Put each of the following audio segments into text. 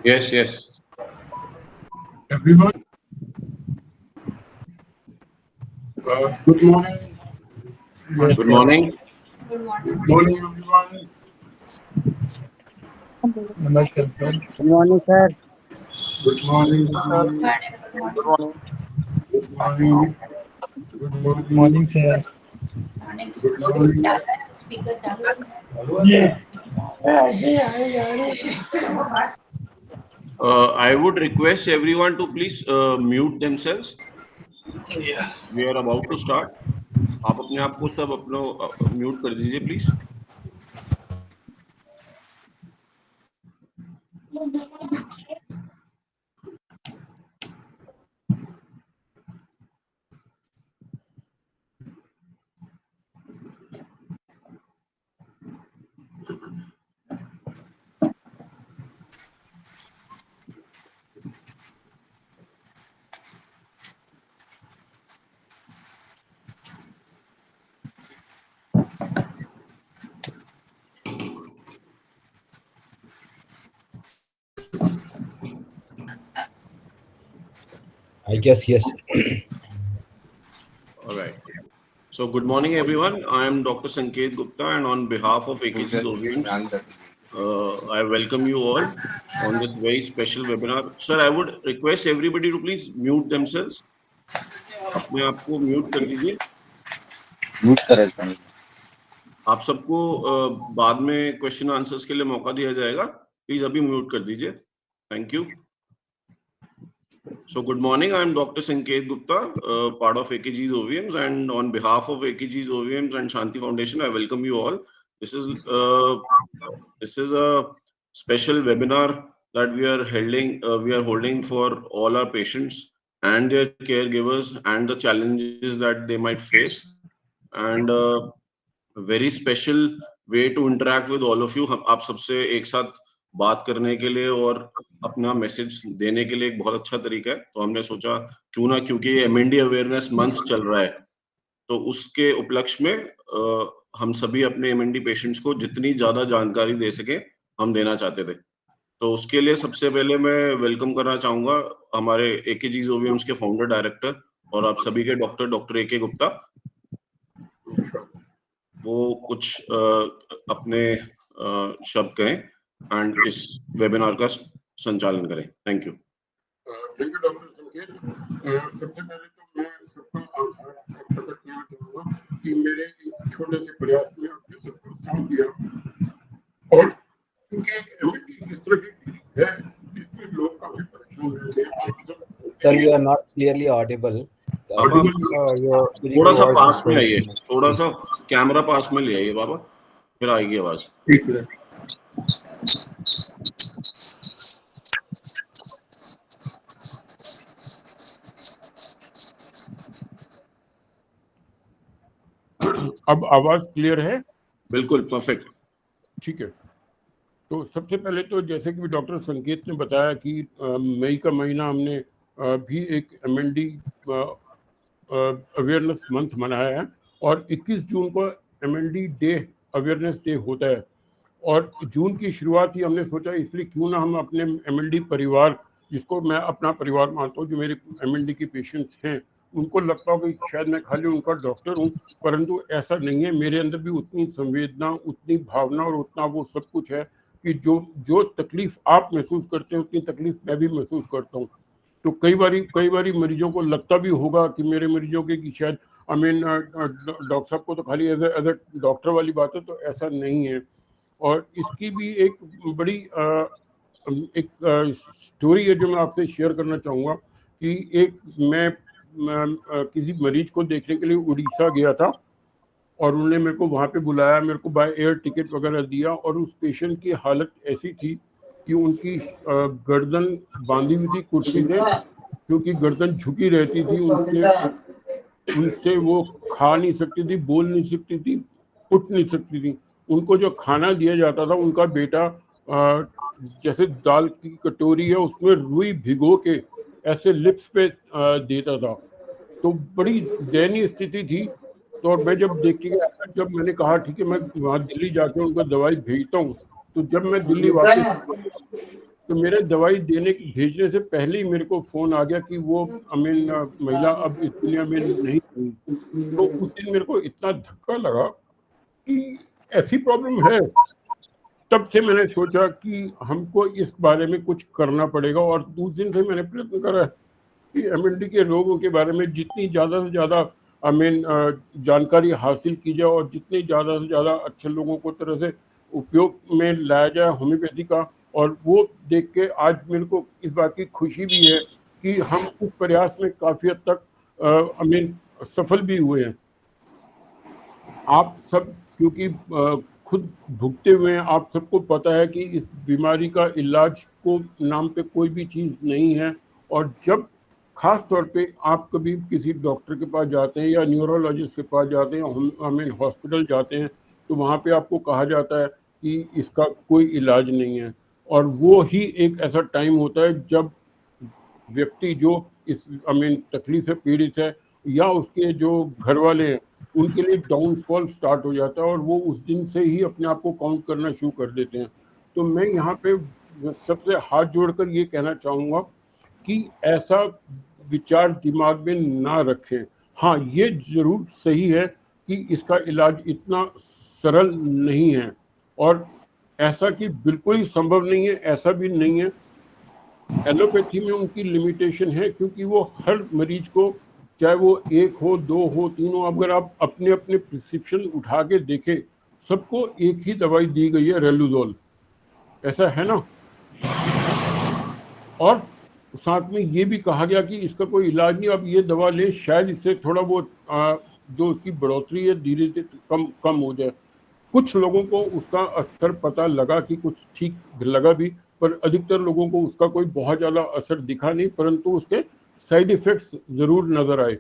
Yes, yes. Everyone, good morning. Yes, Good sir. morning. Good morning, everyone. Namaskar, sir. Good morning, sir. Good morning, good Sir, morning, good morning. good morning, good Good morning, morning, sir. good morning. Speaker चालू है। I would request everyone to please mute themselves. We are about to start. आप अपने आप को सब अपना mute कर दीजिए please. I guess yes. All right. So good morning everyone. I am Dr. Sanket Gupta and on behalf of AKG's OVMs, I welcome you all on this very special webinar. Sir, I would request everybody to please mute themselves. अपने आप को mute कर दीजिए. Mute कर रहे हैं. आप सबको बाद में क्वेश्चन आंसर्स के लिए मौका दिया जाएगा. प्लीज अभी म्यूट कर दीजिए. Thank you. So good morning, I am Dr. Sanket Gupta, part of AKG's OVMs, and on behalf of AKG's OVMs and Shanti Foundation, I welcome you all. This is a special webinar that we are holding for all our patients and their caregivers and the challenges that they might face, and very special way to interact with all of you. हम आप सबसे एक साथ बात करने के लिए और अपना मैसेज देने के लिए एक बहुत अच्छा तरीका है. तो हमने सोचा क्यों ना, क्योंकि ये एमएनडी अवेयरनेस मंथ चल रहा है, तो उसके उपलक्ष्य में हम सभी अपने एमएनडी पेशेंट्स को जितनी ज्यादा जानकारी दे सके हम देना चाहते थे. तो उसके लिए सबसे पहले मैं वेलकम करना चाहूंगा हमारे एकेजीज ओवीएम्स के फाउंडर डायरेक्टर और आप सभी के डॉक्टर एके गुप्ता. वो कुछ अपने शब्द कहें एंड इस वेबिनार का संचालन करें. Thank you. Thank you doctor संकेत. सबसे पहले तो मैं सबका आभार प्रकट करना चाहूँगा कि मेरे एक छोटे से प्रयास में आपने सबको साथ दिया, और क्योंकि एक एमएनडी इस तरह की डिजीज है जिसमें लोग काफी परेशान रहते हैं. आप सब Sir, you are not clearly audible. अब आप Your थोड़ा सा voice is पास में going. आइए, थोड़ा सा कैमरा पास में ले आइए बाबा, फिर आएगी आवाज. ठीक है. अब आवाज क्लियर है? बिल्कुल परफेक्ट. ठीक है. तो सबसे पहले तो जैसे कि डॉक्टर संकेत ने बताया कि मई का महीना हमने भी एक एमएनडी अवेयरनेस मंथ मनाया है, और 21 जून को एमएनडी डे अवेयरनेस डे होता है. और जून की शुरुआत ही हमने सोचा इसलिए क्यों ना हम अपने एमएनडी परिवार, जिसको मैं अपना परिवार मानता हूँ, जो मेरे एमएनडी के पेशेंट्स हैं, उनको लगता हो कि शायद मैं खाली उनका डॉक्टर हूँ, परंतु ऐसा नहीं है. मेरे अंदर भी उतनी संवेदना, उतनी भावना और उतना वो सब कुछ है कि जो तकलीफ आप महसूस करते हैं उतनी तकलीफ मैं भी महसूस करता हूँ. तो कई बारी मरीजों को लगता भी होगा कि मेरे मरीजों के कि शायद डॉक्टर साहब को तो खाली एज ए डॉक्टर वाली बात है, तो ऐसा नहीं है. और इसकी भी एक बड़ी एक स्टोरी है जो मैं आपसे शेयर करना चाहूँगा कि मैं किसी मरीज को देखने के लिए उड़ीसा गया था, और उन्होंने मेरे को वहाँ पे बुलाया, मेरे को बाय एयर टिकट वगैरह दिया, और उस पेशेंट की हालत ऐसी थी कि उनकी गर्दन बांधी हुई थी कुर्सी से, क्योंकि गर्दन झुकी रहती थी. उनसे वो खा नहीं सकती थी, बोल नहीं सकती थी, उठ नहीं सकती थी. उनको जो खाना दिया जाता था, उनका बेटा जैसे दाल की कटोरी है उसमें रुई भिगो के ऐसे लिप्स पे देता था. तो बड़ी दयनीय स्थिति थी. तो और मैं जब देखी, जब मैंने कहा ठीक है मैं वहाँ दिल्ली जाके उनको दवाई भेजता हूँ, तो जब मैं दिल्ली वापस तो मेरे दवाई भेजने से पहले ही मेरे को फ़ोन आ गया कि वो महिला अब इस दुनिया में नहीं रही। तो उस दिन मेरे को इतना धक्का लगा कि ऐसी प्रॉब्लम है। तब से मैंने सोचा कि हमको इस बारे में कुछ करना पड़ेगा, और उस दिन से मैंने प्रयत्न करा कि एमएलडी के रोगों के बारे में जितनी ज़्यादा से ज़्यादा जानकारी हासिल की जाए और जितने ज़्यादा से ज़्यादा अच्छे लोगों को तरह से उपयोग में लाया जाए होम्योपैथी का। और वो देख के आज मेरे को इस बात की खुशी भी है कि हम उस प्रयास में काफ़ी हद तक सफल भी हुए हैं। आप सब क्योंकि खुद भुगते हुए हैं, आप सबको पता है कि इस बीमारी का इलाज को नाम पे कोई भी चीज़ नहीं है। और जब खास तौर पे आप कभी किसी डॉक्टर के पास जाते हैं या न्यूरोलॉजिस्ट के पास जाते हैं, हॉस्पिटल जाते हैं, तो वहाँ पे आपको कहा जाता है कि इसका कोई इलाज नहीं है। और वो ही एक ऐसा टाइम होता है जब व्यक्ति जो इस तकलीफ से पीड़ित है या उसके जो घर वाले हैं, उनके लिए डाउनफॉल स्टार्ट हो जाता है और वो उस दिन से ही अपने आप को काउंट करना शुरू कर देते हैं। तो मैं यहाँ पे सबसे हाथ जोड़कर ये कहना चाहूँगा कि ऐसा विचार दिमाग में ना रखें। हाँ, ये जरूर सही है कि इसका इलाज इतना सरल नहीं है, और ऐसा कि बिल्कुल ही संभव नहीं है ऐसा भी नहीं है। एलोपैथी में उनकी लिमिटेशन है क्योंकि वो हर मरीज को, चाहे वो 1 हो, 2 हो, 3 हो, अगर आप अपने अपने प्रिस्क्रिप्शन उठा के देखें, सबको एक ही दवाई दी गई है, रेलुजोल। ऐसा है ना? और साथ में ये भी कहा गया कि इसका कोई इलाज नहीं, अब ये दवा ले, शायद इससे थोड़ा बहुत जो उसकी बढ़ोतरी है धीरे धीरे कम हो जाए। कुछ लोगों को उसका असर पता लगा कि कुछ ठीक लगा भी, पर अधिकतर लोगों को उसका कोई बहुत ज़्यादा असर दिखा नहीं, परंतु उसके साइड इफ़ेक्ट्स ज़रूर नज़र आए।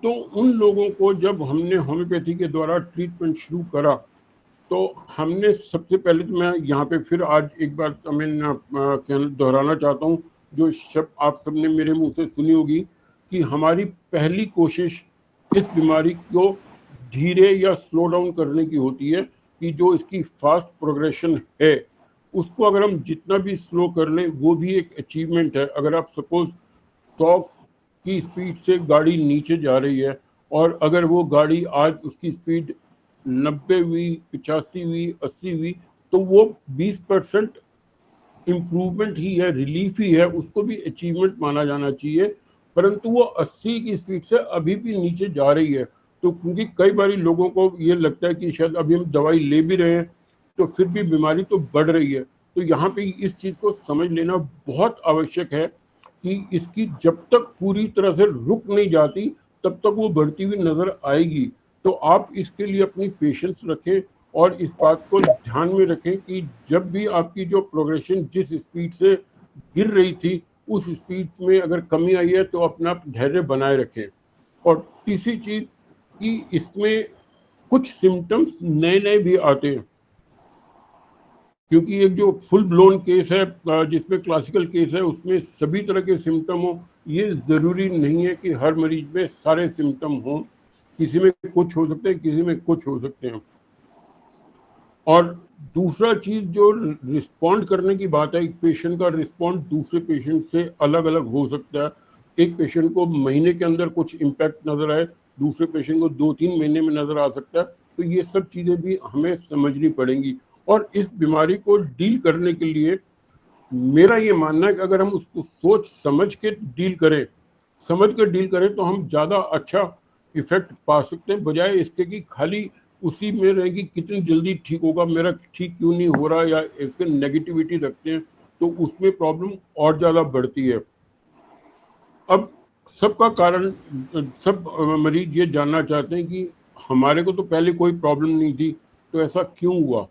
तो उन लोगों को जब हमने होम्योपैथी के द्वारा ट्रीटमेंट शुरू करा, तो हमने सबसे पहले, तो मैं यहाँ पे फिर आज एक बार दोहराना चाहता हूँ जो शब्द आप सबने मेरे मुंह से सुनी होगी, कि हमारी पहली कोशिश इस बीमारी को धीरे या स्लो डाउन करने की होती है, कि जो इसकी फास्ट प्रोग्रेशन है उसको अगर हम जितना भी स्लो कर लें वो भी एक अचीवमेंट है। अगर आप सपोज 100 की स्पीड से गाड़ी नीचे जा रही है और अगर वो गाड़ी आज उसकी स्पीड 90 हुई, 85 हुई, 80 हुई, तो वो 20% इम्प्रूवमेंट ही है, रिलीफ ही है, उसको भी अचीवमेंट माना जाना चाहिए। परंतु वो 80 की स्पीड से अभी भी नीचे जा रही है। तो क्योंकि कई बार लोगों को ये लगता है कि शायद अभी हम दवाई ले भी रहे हैं तो फिर भी बीमारी तो बढ़ रही है। तो यहाँ पे इस चीज़ को समझ लेना बहुत आवश्यक है कि इसकी जब तक पूरी तरह से रुक नहीं जाती तब तक वो बढ़ती हुई नजर आएगी। तो आप इसके लिए अपनी पेशेंस रखें और इस बात को ध्यान में रखें कि जब भी आपकी जो प्रोग्रेशन जिस स्पीड से गिर रही थी उस स्पीड में अगर कमी आई है तो अपना धैर्य बनाए रखें। और तीसरी चीज कि इसमें कुछ सिम्टम्स नए नए भी आते हैं, क्योंकि एक जो फुल ब्लोन केस है जिसमें क्लासिकल केस है उसमें सभी तरह के सिम्टम हो, ये ज़रूरी नहीं है कि हर मरीज में सारे सिम्टम हों। किसी में कुछ हो सकते हैं, किसी में कुछ हो सकते हैं। और दूसरा चीज़ जो रिस्पॉन्ड करने की बात है, एक पेशेंट का रिस्पॉन्ड दूसरे पेशेंट से अलग अलग हो सकता है। एक पेशेंट को महीने के अंदर कुछ इम्पैक्ट नज़र आए, दूसरे पेशेंट को 2-3 महीने में नज़र आ सकता है। तो ये सब चीज़ें भी हमें समझनी पड़ेंगी। और इस बीमारी को डील करने के लिए मेरा ये मानना है कि अगर हम उसको सोच समझ के डील करें, तो हम ज़्यादा अच्छा इफेक्ट पा सकते हैं, बजाय इसके कि खाली उसी में रहेगी कितनी जल्दी ठीक होगा, मेरा ठीक क्यों नहीं हो रहा, या इसके नेगेटिविटी रखते हैं तो उसमें प्रॉब्लम और ज़्यादा बढ़ती है। अब सबका कारण, सब मरीज ये जानना चाहते हैं कि हमारे को तो पहले कोई प्रॉब्लम नहीं थी, तो ऐसा क्यों हुआ।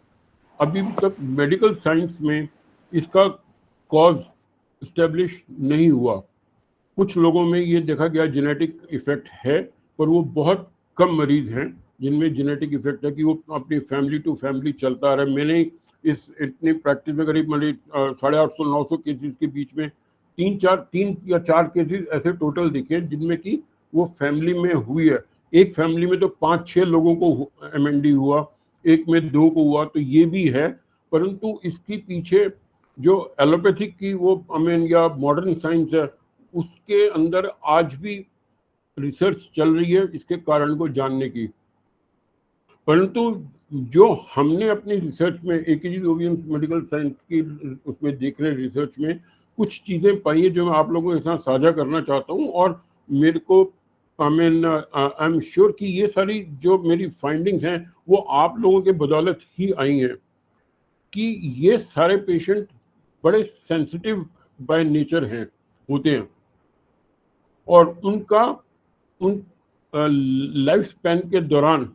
अभी तक मेडिकल साइंस में इसका कॉज इस्टेब्लिश नहीं हुआ। कुछ लोगों में ये देखा गया जेनेटिक इफेक्ट है, पर वो बहुत कम मरीज हैं जिनमें जेनेटिक इफेक्ट है कि वो अपनी फैमिली टू फैमिली चलता आ रहा है। मैंने इस इतनी प्रैक्टिस में करीब 850-900 केसेस के बीच में 3 या 4 केसेस ऐसे टोटल दिखे जिनमें कि वो फैमिली में हुई है। एक फैमिली में तो 5-6 लोगों को MND हुआ, एक में 2 को हुआ, तो ये भी है। परंतु इसके पीछे जो एलोपैथिक की वो या मॉडर्न साइंस है, उसके अंदर आज भी रिसर्च चल रही है इसके कारण को जानने की। परंतु जो हमने अपनी रिसर्च में एकेजी विलियम्स मेडिकल साइंस की उसमें देख रहे रिसर्च में कुछ चीज़ें पाई है जो मैं आप लोगों के साथ साझा करना चाहता हूँ। और मेरे को आई एम श्योर कि ये सारी जो मेरी फाइंडिंग्स हैं वो आप लोगों के बदौलत ही आई हैं, कि ये सारे पेशेंट बड़े सेंसिटिव बाय नेचर हैं होते हैं, और उनका उन लाइफ स्पैन के दौरान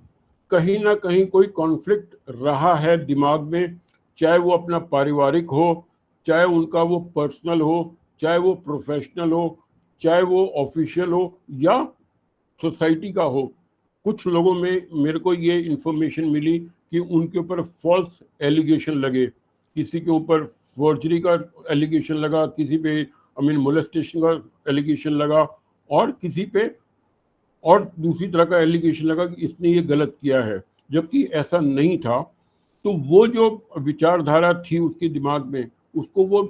कहीं ना कहीं कोई कॉन्फ्लिक्ट रहा है दिमाग में, चाहे वो अपना पारिवारिक हो, चाहे उनका वो पर्सनल हो, चाहे वो प्रोफेशनल हो, चाहे वो ऑफिशियल हो या सोसाइटी का हो। कुछ लोगों में मेरे को ये इन्फॉर्मेशन मिली कि उनके ऊपर फॉल्स एलिगेशन लगे, किसी के ऊपर फॉर्जरी का एलिगेशन लगा, किसी पे मोलेस्टेशन का एलिगेशन लगा, और किसी पे और दूसरी तरह का एलिगेशन लगा कि इसने ये गलत किया है, जबकि ऐसा नहीं था। तो वो जो विचारधारा थी उसके दिमाग में, उसको वो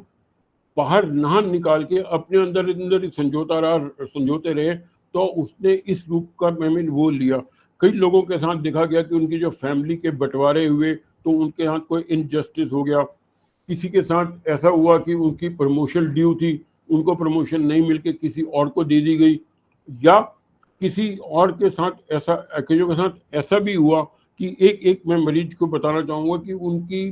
बाहर ना निकाल के अपने अंदर अंदर ही समझौते रहे, तो उसने इस रूप का वो लिया। कई लोगों के साथ देखा गया कि उनकी जो फैमिली के बंटवारे हुए तो उनके साथ कोई इनजस्टिस हो गया, किसी के साथ ऐसा हुआ कि उनकी प्रमोशन ड्यू थी, उनको प्रमोशन नहीं मिलके किसी और को दे दी गई, या किसी और के साथ ऐसा के साथ ऐसा भी हुआ कि एक मैं मरीज को बताना चाहूँगा कि उनकी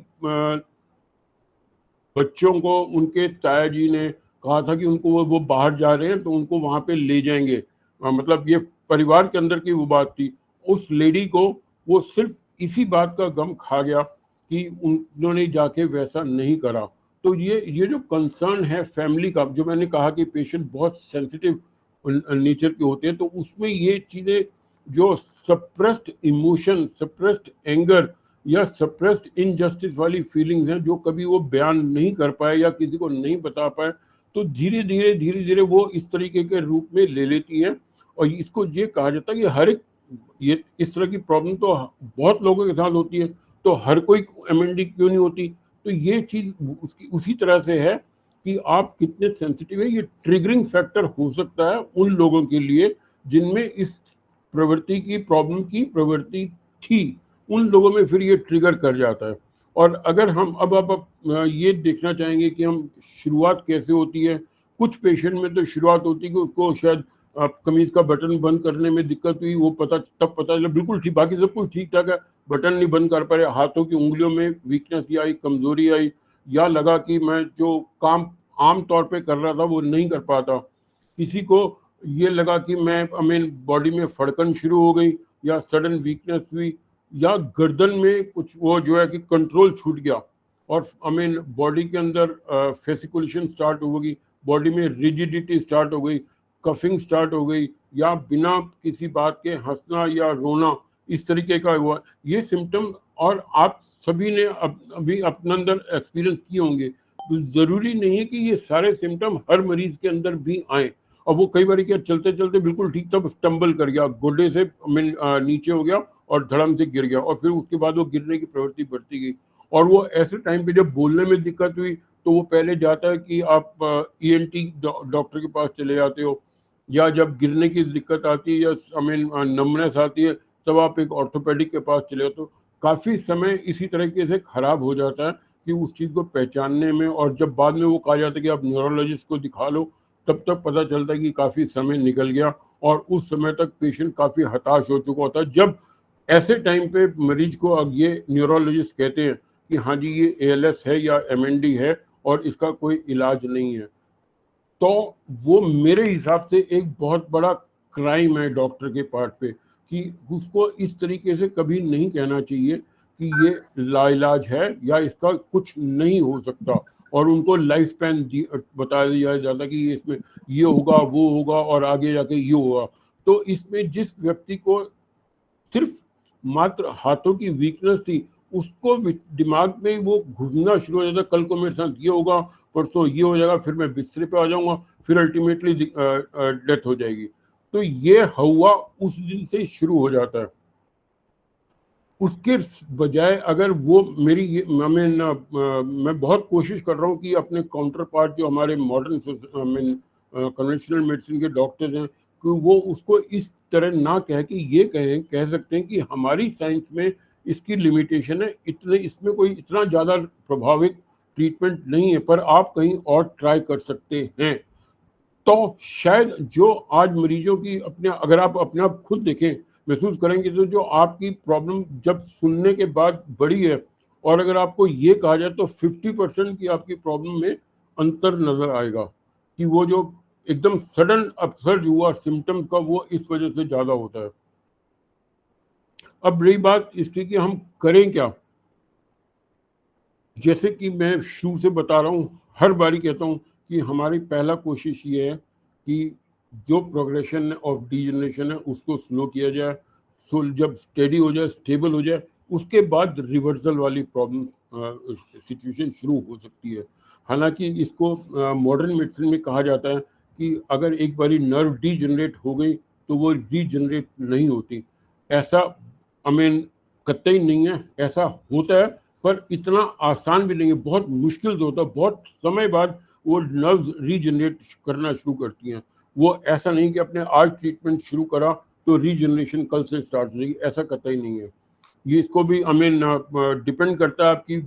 बच्चों को उनके ताया जी ने कहा था कि उनको वो बाहर जा रहे हैं तो उनको वहाँ पे ले जाएंगे, मतलब ये परिवार के अंदर की वो बात थी। उस लेडी को वो सिर्फ इसी बात का गम खा गया कि उन्होंने जाके वैसा नहीं करा। तो ये जो कंसर्न है फैमिली का, जो मैंने कहा कि पेशेंट बहुत सेंसिटिव नेचर के होते हैं, तो उसमें ये चीज़ें जो सप्रेस्ड इमोशन, सप्रेस्ड एंगर या सप्रेस्ड इनजस्टिस वाली फीलिंग्स हैं, जो कभी वो बयान नहीं कर पाए या किसी को नहीं बता पाए, तो धीरे धीरे वो इस तरीके के रूप में ले लेती है। और इसको ये कहा जाता है कि हर एक ये इस तरह की प्रॉब्लम तो बहुत लोगों के साथ होती है, तो हर कोई एमएनडी क्यों नहीं होती। तो ये चीज़ उसकी उसी तरह से है कि आप कितने सेंसिटिव है। ये ट्रिगरिंग फैक्टर हो सकता है उन लोगों के लिए जिनमें इस प्रवृत्ति की प्रॉब्लम की प्रवृत्ति थी, उन लोगों में फिर ये ट्रिगर कर जाता है। और अगर हम अब ये देखना चाहेंगे कि हम शुरुआत कैसे होती है। कुछ पेशेंट में तो शुरुआत होती है कि उसको शायद कमीज का बटन बंद करने में दिक्कत हुई, वो तब पता चला बिल्कुल ठीक, बाकी सब कुछ ठीक ठाक है, बटन नहीं बंद कर पा रहे, हाथों की उंगलियों में वीकनेस आई, कमजोरी आई, या लगा कि मैं जो काम आम तौर पे कर रहा था वो नहीं कर पाता। किसी को ये लगा कि मैं बॉडी में फड़कन शुरू हो गई, या सडन वीकनेस हुई, या गर्दन में कुछ वो जो है कि कंट्रोल छूट गया, और बॉडी के अंदर फेसिकुलेशन स्टार्ट हो गई, बॉडी में रिजिडिटी स्टार्ट हो गई, कफिंग स्टार्ट हो गई, या बिना किसी बात के हंसना या रोना, इस तरीके का हुआ ये सिम्टम। और आप सभी ने अभी अपने अंदर एक्सपीरियंस किए होंगे। तो जरूरी नहीं है कि ये सारे सिम्टम हर मरीज के अंदर भी आए। और वो कई बार क्या चलते चलते बिल्कुल ठीक था, स्टम्बल कर गया, गोड्डे से नीचे हो गया और धड़म से गिर गया, और फिर उसके बाद वो गिरने की प्रवृत्ति बढ़ती गई। और वो ऐसे टाइम पे जब बोलने में दिक्कत हुई तो वो पहले जाता है कि आप ईएनटी डॉक्टर के पास चले जाते हो, या जब गिरने की दिक्कत आती है या नमनेस आती है तब आप एक ऑर्थोपेडिक के पास चले जाते हो। काफ़ी समय इसी तरीके से खराब हो जाता है कि उस चीज़ को पहचानने में, और जब बाद में वो कहा जाता है कि आप न्यूरोलॉजिस्ट को दिखा लो, तब तक पता चलता है कि काफ़ी समय निकल गया और उस समय तक पेशेंट काफ़ी हताश हो चुका होता है। जब ऐसे टाइम पे मरीज को अब ये न्यूरोलॉजिस्ट कहते हैं कि हाँ जी ये एएलएस है या एमएनडी है और इसका कोई इलाज नहीं है, तो वो मेरे हिसाब से एक बहुत बड़ा क्राइम है डॉक्टर के पार्ट पे, कि उसको इस तरीके से कभी नहीं कहना चाहिए कि ये लाइलाज है या इसका कुछ नहीं हो सकता, और उनको लाइफ स्पैन बता दिया जाता कि इसमें ये होगा वो होगा और आगे जाके ये होगा। तो इसमें जिस व्यक्ति को सिर्फ मात्र हाथों की वीकनेस थी, उसको दिमाग में वो घूमना शुरू हो जाता, कल को मेरे साथ ये होगा, परसों ये हो जाएगा, फिर मैं बिस्तरे पे आ जाऊंगा, फिर अल्टीमेटली डेथ हो जाएगी। तो ये हुआ उस दिन से शुरू हो जाता है। उसके बजाय अगर वो मेरी मैं बहुत कोशिश कर रहा हूँ कि अपने काउंटर पार्ट जो हमारे मॉडर्न कन्वेंशनल मेडिसिन के डॉक्टर्स हैं कि वो उसको इस तरह ना कह सकते हैं कि हमारी साइंस में इसकी लिमिटेशन है, इतने इसमें कोई इतना ज़्यादा प्रभावित ट्रीटमेंट नहीं है, पर आप कहीं और ट्राई कर सकते हैं। तो शायद जो आज मरीजों की अगर आप अपने आप खुद देखें, महसूस करेंगे, तो जो आपकी प्रॉब्लम जब सुनने के बाद बड़ी है, और अगर आपको ये कहा जाए तो 50% की आपकी प्रॉब्लम में अंतर नजर आएगा कि वो जो एकदम सडन अपसर्ज हुआ सिम्टम्स का, वो इस वजह से ज्यादा होता है। अब रही बात इसकी कि हम करें क्या, जैसे कि मैं शुरू से बता रहा हूँ, हर बारी कहता हूँ कि हमारी पहला कोशिश ये है कि जो प्रोग्रेशन ऑफ डीजनरेशन है उसको स्लो किया जाए, जब स्टेडी हो जाए, स्टेबल हो जाए, उसके बाद रिवर्सल वाली प्रॉब्लम सिचुएशन शुरू हो सकती है। हालांकि इसको मॉडर्न मेडिसिन में कहा जाता है कि अगर एक बारी नर्व डीजनरेट हो गई तो वो रीजनरेट नहीं होती। ऐसा कतई नहीं है, ऐसा होता है, पर इतना आसान भी नहीं है, बहुत मुश्किल से होता है। बहुत समय बाद वो नर्व्स रीजनरेट करना शुरू करती हैं। वो ऐसा नहीं कि अपने आज ट्रीटमेंट शुरू करा तो रीजनरेशन कल से स्टार्ट हो जाएगी, ऐसा कतई नहीं है। ये इसको भी डिपेंड करता है आपकी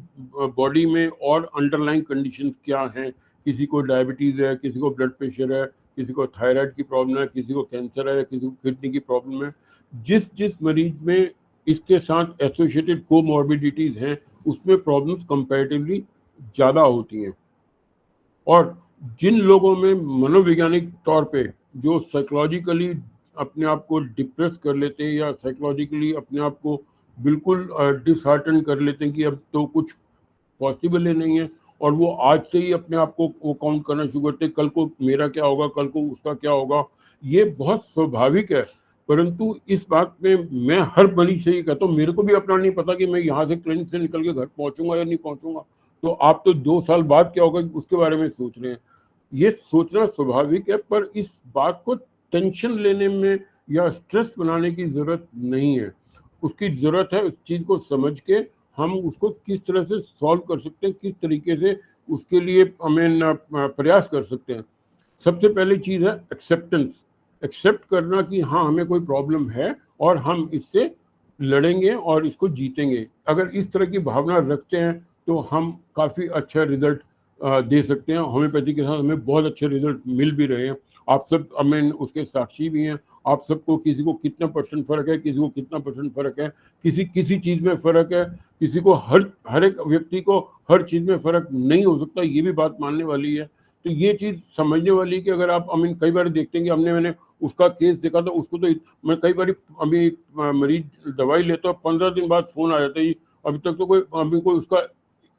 बॉडी में और अंडरलाइंग कंडीशन क्या हैं। किसी को डायबिटीज़ है, किसी को ब्लड प्रेशर है, किसी को थायराइड की प्रॉब्लम है, किसी को कैंसर है, किसी को किडनी की प्रॉब्लम है। जिस जिस मरीज में इसके साथ एसोसिएटेड कोमॉर्बिडिटीज हैं, उसमें प्रॉब्लम्स कंपैरेटिवली ज़्यादा होती हैं। और जिन लोगों में मनोवैज्ञानिक तौर पे जो साइकोलॉजिकली अपने आप को डिप्रेस कर लेते हैं या साइकोलॉजिकली अपने आप को बिल्कुल डिसहार्टन कर लेते हैं कि अब तो कुछ पॉसिबल ही नहीं है, और वो आज से ही अपने आप को वो काउंट करना शुरू करते हैं, कल को मेरा क्या होगा, कल को उसका क्या होगा। ये बहुत स्वाभाविक है, परंतु इस बात में मैं हर मरीज से ये कहता हूँ, मेरे को भी अपना नहीं पता कि मैं यहाँ से क्लिनिक से निकल के घर पहुंचूंगा या नहीं पहुंचूंगा। तो आप तो 2 साल बाद क्या होगा उसके बारे में सोच रहे हैं। ये सोचना स्वाभाविक है, पर इस बात को टेंशन लेने में या स्ट्रेस बनाने की जरूरत नहीं है। उसकी जरूरत है उस चीज को समझ के हम उसको किस तरह से सॉल्व कर सकते हैं, किस तरीके से उसके लिए प्रयास कर सकते हैं। सबसे पहली चीज है एक्सेप्टेंस। एक्सेप्ट करना कि हाँ, हमें कोई प्रॉब्लम है और हम इससे लड़ेंगे और इसको जीतेंगे। अगर इस तरह की भावना रखते हैं तो हम काफ़ी अच्छा रिजल्ट दे सकते हैं। होम्योपैथी के साथ हमें बहुत अच्छे रिजल्ट मिल भी रहे हैं, आप सब उसके साक्षी भी हैं। आप सबको किसी को कितना परसेंट फ़र्क है, किसी को कितना परसेंट फ़र्क है, किसी चीज़ में फ़र्क है, किसी को हर एक व्यक्ति को हर चीज़ में फ़र्क नहीं हो सकता, ये भी बात मानने वाली है। तो ये चीज़ समझने वाली है कि अगर आप कई बार देखते हैं कि मैंने उसका केस देखा तो उसको तो मैं कई बार मरीज दवाई लेता हूँ, 15 दिन बाद फ़ोन आ जाता है, अभी तक तो कोई उसका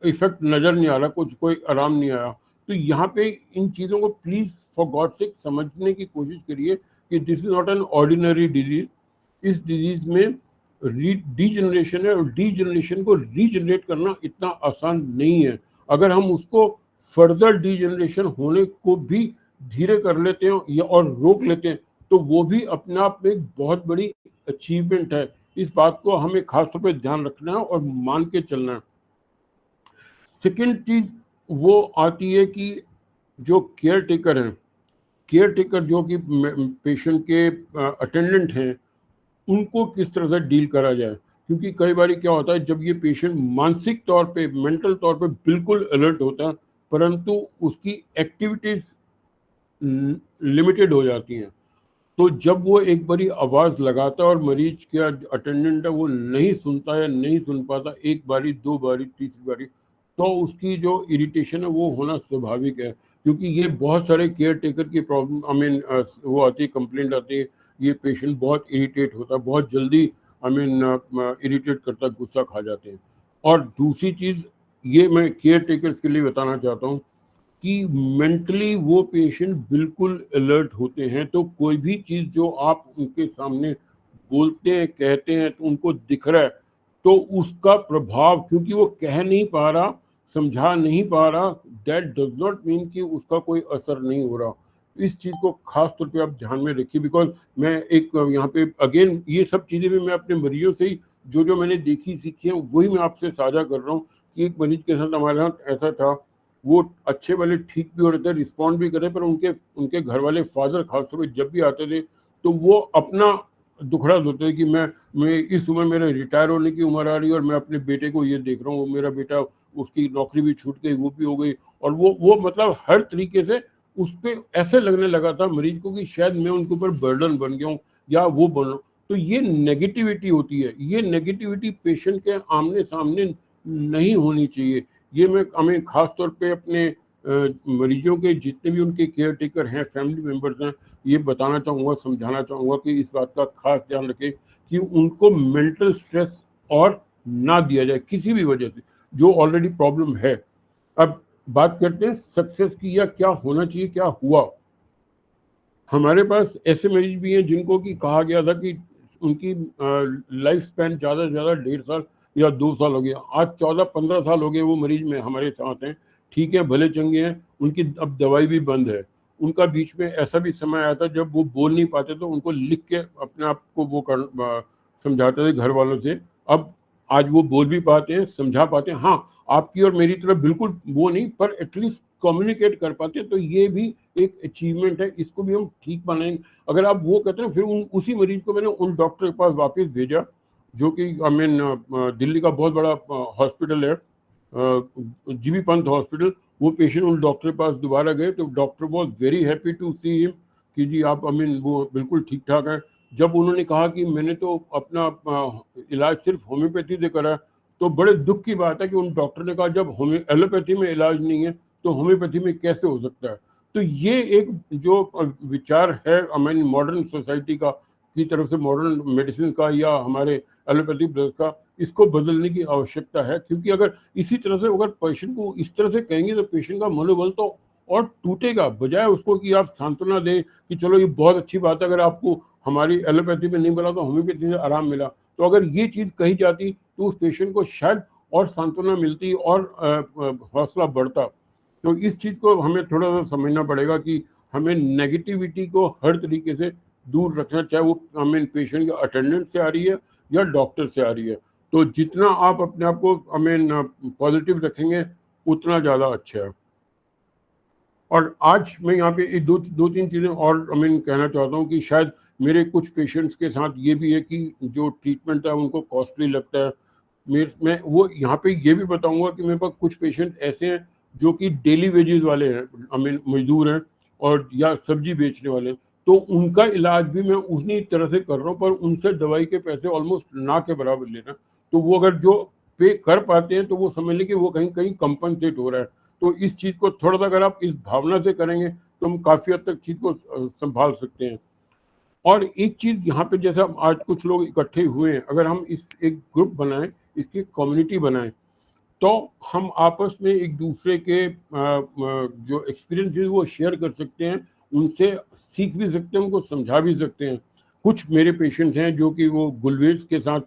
इफेक्ट नज़र नहीं आ रहा, कोई आराम नहीं आया। तो यहाँ पे इन चीज़ों को प्लीज़ फॉर गॉड सेक समझने की कोशिश करिए कि this is not an ordinary disease. इस डिजीज में डीजनरेशन है, और डीजनरेशन को रीजनरेट करना इतना आसान नहीं है। अगर हम उसको फर्दर डीजनरेशन होने को भी धीरे कर लेते हैं या और रोक लेते हैं तो वो भी अपने आप में एक बहुत बड़ी अचीवमेंट है। इस बात को हमें खासतौर पर ध्यान रखना है और मान के चलना है। सेकेंड चीज वो आती है कि जो केयर टेकर हैं, केयर टेकर जो कि पेशेंट के अटेंडेंट हैं, उनको किस तरह से डील करा जाए। क्योंकि कई बार क्या होता है, जब ये पेशेंट मानसिक तौर पे, मेंटल तौर पे बिल्कुल अलर्ट होता है, परंतु उसकी एक्टिविटीज लिमिटेड हो जाती हैं। तो जब वो एक बारी आवाज़ लगाता है और मरीज का अटेंडेंट है वो नहीं सुनता है, नहीं सुन पाता, एक बारी, 2 बारी, तीसरी बारी, तो उसकी जो इरिटेशन है वो होना स्वाभाविक है। क्योंकि ये बहुत सारे केयर टेकर की प्रॉब्लम वो आती है, कंप्लेंट आती है, ये पेशेंट बहुत इरिटेट होता है, बहुत जल्दी इरिटेट करता है, गुस्सा खा जाते हैं। और दूसरी चीज़ ये मैं केयर टेकर्स के लिए बताना चाहता हूँ कि मेंटली वो पेशेंट बिल्कुल अलर्ट होते हैं। तो कोई भी चीज़ जो आप उनके सामने बोलते हैं, कहते हैं, तो उनको दिख रहा है, तो उसका प्रभाव, क्योंकि वो कह नहीं पा रहा, समझा नहीं पा रहा, दैट डज नॉट मीन कि उसका कोई असर नहीं हो रहा। इस चीज़ को खास तौर पे आप ध्यान में रखिए। बिकॉज मैं एक यहाँ पे अगेन ये सब चीज़ें भी मैं अपने मरीजों से ही जो जो मैंने देखी सीखी है वही मैं आपसे साझा कर रहा हूँ कि एक मरीज के साथ हमारे साथ ऐसा था, वो अच्छे वाले ठीक भी हो रहे थे, रिस्पॉन्ड भी कर रहे, पर उनके घर वाले फादर खासतौर पर जब भी आते थे तो वो अपना दुखड़ा होते थे कि मैं इस उम्र मेरे रिटायर होने की उम्र आ रही है और मैं अपने बेटे को ये देख रहा हूँ, मेरा बेटा उसकी नौकरी भी छूट गई, वो भी हो गई, और वो मतलब हर तरीके से उस पर ऐसे लगने लगा था मरीज को कि शायद मैं उनके ऊपर बर्डन बन गया हूँ या वो बन रहा हूँ। तो ये नेगेटिविटी होती है, ये नेगेटिविटी पेशेंट के आमने सामने नहीं होनी चाहिए। ये मैं हमें खास तौर पे अपने मरीजों के जितने भी उनके केयर टेकर हैं, फैमिली मेम्बर्स हैं, ये बताना चाहूँगा, समझाना चाहूँगा कि इस बात का खास ध्यान रखें कि उनको मेंटल स्ट्रेस और ना दिया जाए किसी भी वजह से, जो ऑलरेडी प्रॉब्लम है। अब बात करते हैं सक्सेस की, या क्या होना चाहिए, क्या हुआ। हमारे पास ऐसे मरीज भी हैं जिनको कि कहा गया था कि उनकी लाइफ स्पैन ज़्यादा से ज़्यादा 1.5 साल या 2 साल हो गया, आज 14-15 साल हो गए वो मरीज में हमारे साथ हैं, ठीक है, भले चंगे हैं, उनकी अब दवाई भी बंद है। उनका बीच में ऐसा भी समय आया था जब वो बोल नहीं पाते तो उनको लिख के अपने आप को वो समझाते थे घर वालों से। अब आज वो बोल भी पाते हैं, समझा पाते हैं, हाँ आपकी और मेरी तरफ बिल्कुल वो नहीं, पर एटलीस्ट कम्युनिकेट कर पाते हैं, तो ये भी एक अचीवमेंट है, इसको भी हम ठीक मानेंगे। अगर आप वो कहते हैं, फिर उसी मरीज को मैंने उन डॉक्टर के पास वापस भेजा जो कि आई मीन दिल्ली का बहुत बड़ा हॉस्पिटल है, जीबी पंत हॉस्पिटल। वो पेशेंट उन डॉक्टर के पास दोबारा गए तो doctor was very happy to see him कि जी आप आई मीन वो बिल्कुल ठीक ठाक है। जब उन्होंने कहा कि मैंने तो अपना इलाज सिर्फ होम्योपैथी से करा, तो बड़े दुख की बात है कि उन डॉक्टर ने कहा जब एलोपैथी में इलाज नहीं है तो होम्योपैथी में कैसे हो सकता है। तो ये एक जो विचार है आई मीन मॉडर्न सोसाइटी का की तरफ से, मॉडर्न मेडिसिन का या हमारे एलोपैथी ब्रदर्स का, इसको बदलने की आवश्यकता है। क्योंकि अगर इसी तरह से अगर पेशेंट को इस तरह से कहेंगे तो पेशेंट का मनोबल तो और टूटेगा, बजाय उसको कि आप सांत्वना दें कि चलो ये बहुत अच्छी बात है, अगर आपको हमारी एलोपैथी में नहीं मिला तो होम्योपैथी से आराम मिला। तो अगर ये चीज़ कही जाती तो उस पेशेंट को शायद और सांत्वना मिलती और हौसला बढ़ता। तो इस चीज़ को हमें थोड़ा सा समझना पड़ेगा कि हमें नेगेटिविटी को हर तरीके से दूर रखना, चाहे वो आई मीन पेशेंट के अटेंडेंट से आ रही है या डॉक्टर से आ रही है। तो जितना आप अपने आप को आई मीन पॉजिटिव रखेंगे उतना ज़्यादा अच्छा है। और आज मैं यहाँ पे दो तीन चीज़ें और आई मीन कहना चाहता हूँ कि शायद मेरे कुछ पेशेंट्स के साथ ये भी है कि जो ट्रीटमेंट है उनको कॉस्टली लगता है। मैं वो यहाँ पे ये भी बताऊंगा कि मेरे पास कुछ पेशेंट ऐसे हैं जो कि डेली वेजेस वाले हैं, आई मीन मजदूर हैं और या सब्जी बेचने वाले हैं, तो उनका इलाज भी मैं उसी तरह से कर रहा हूँ, पर उनसे दवाई के पैसे ऑलमोस्ट ना के बराबर ले रहा। तो वो अगर जो पे कर पाते हैं तो वो समझ लें कि वो कहीं कहीं कंपनसेट हो रहा है। तो इस चीज़ को थोड़ा सा अगर आप इस भावना से करेंगे तो हम काफ़ी हद तक चीज़ को संभाल सकते हैं। और एक चीज़ यहाँ पे, जैसा आज कुछ लोग इकट्ठे हुए हैं, अगर हम इस एक ग्रुप बनाएं, इसकी कम्युनिटी बनाएं, तो हम आपस में एक दूसरे के जो एक्सपीरियंसेस वो शेयर कर सकते हैं, उनसे सीख भी सकते हैं, उनको समझा भी सकते हैं। कुछ मेरे पेशेंट्स हैं जो कि वो गुलवेज के साथ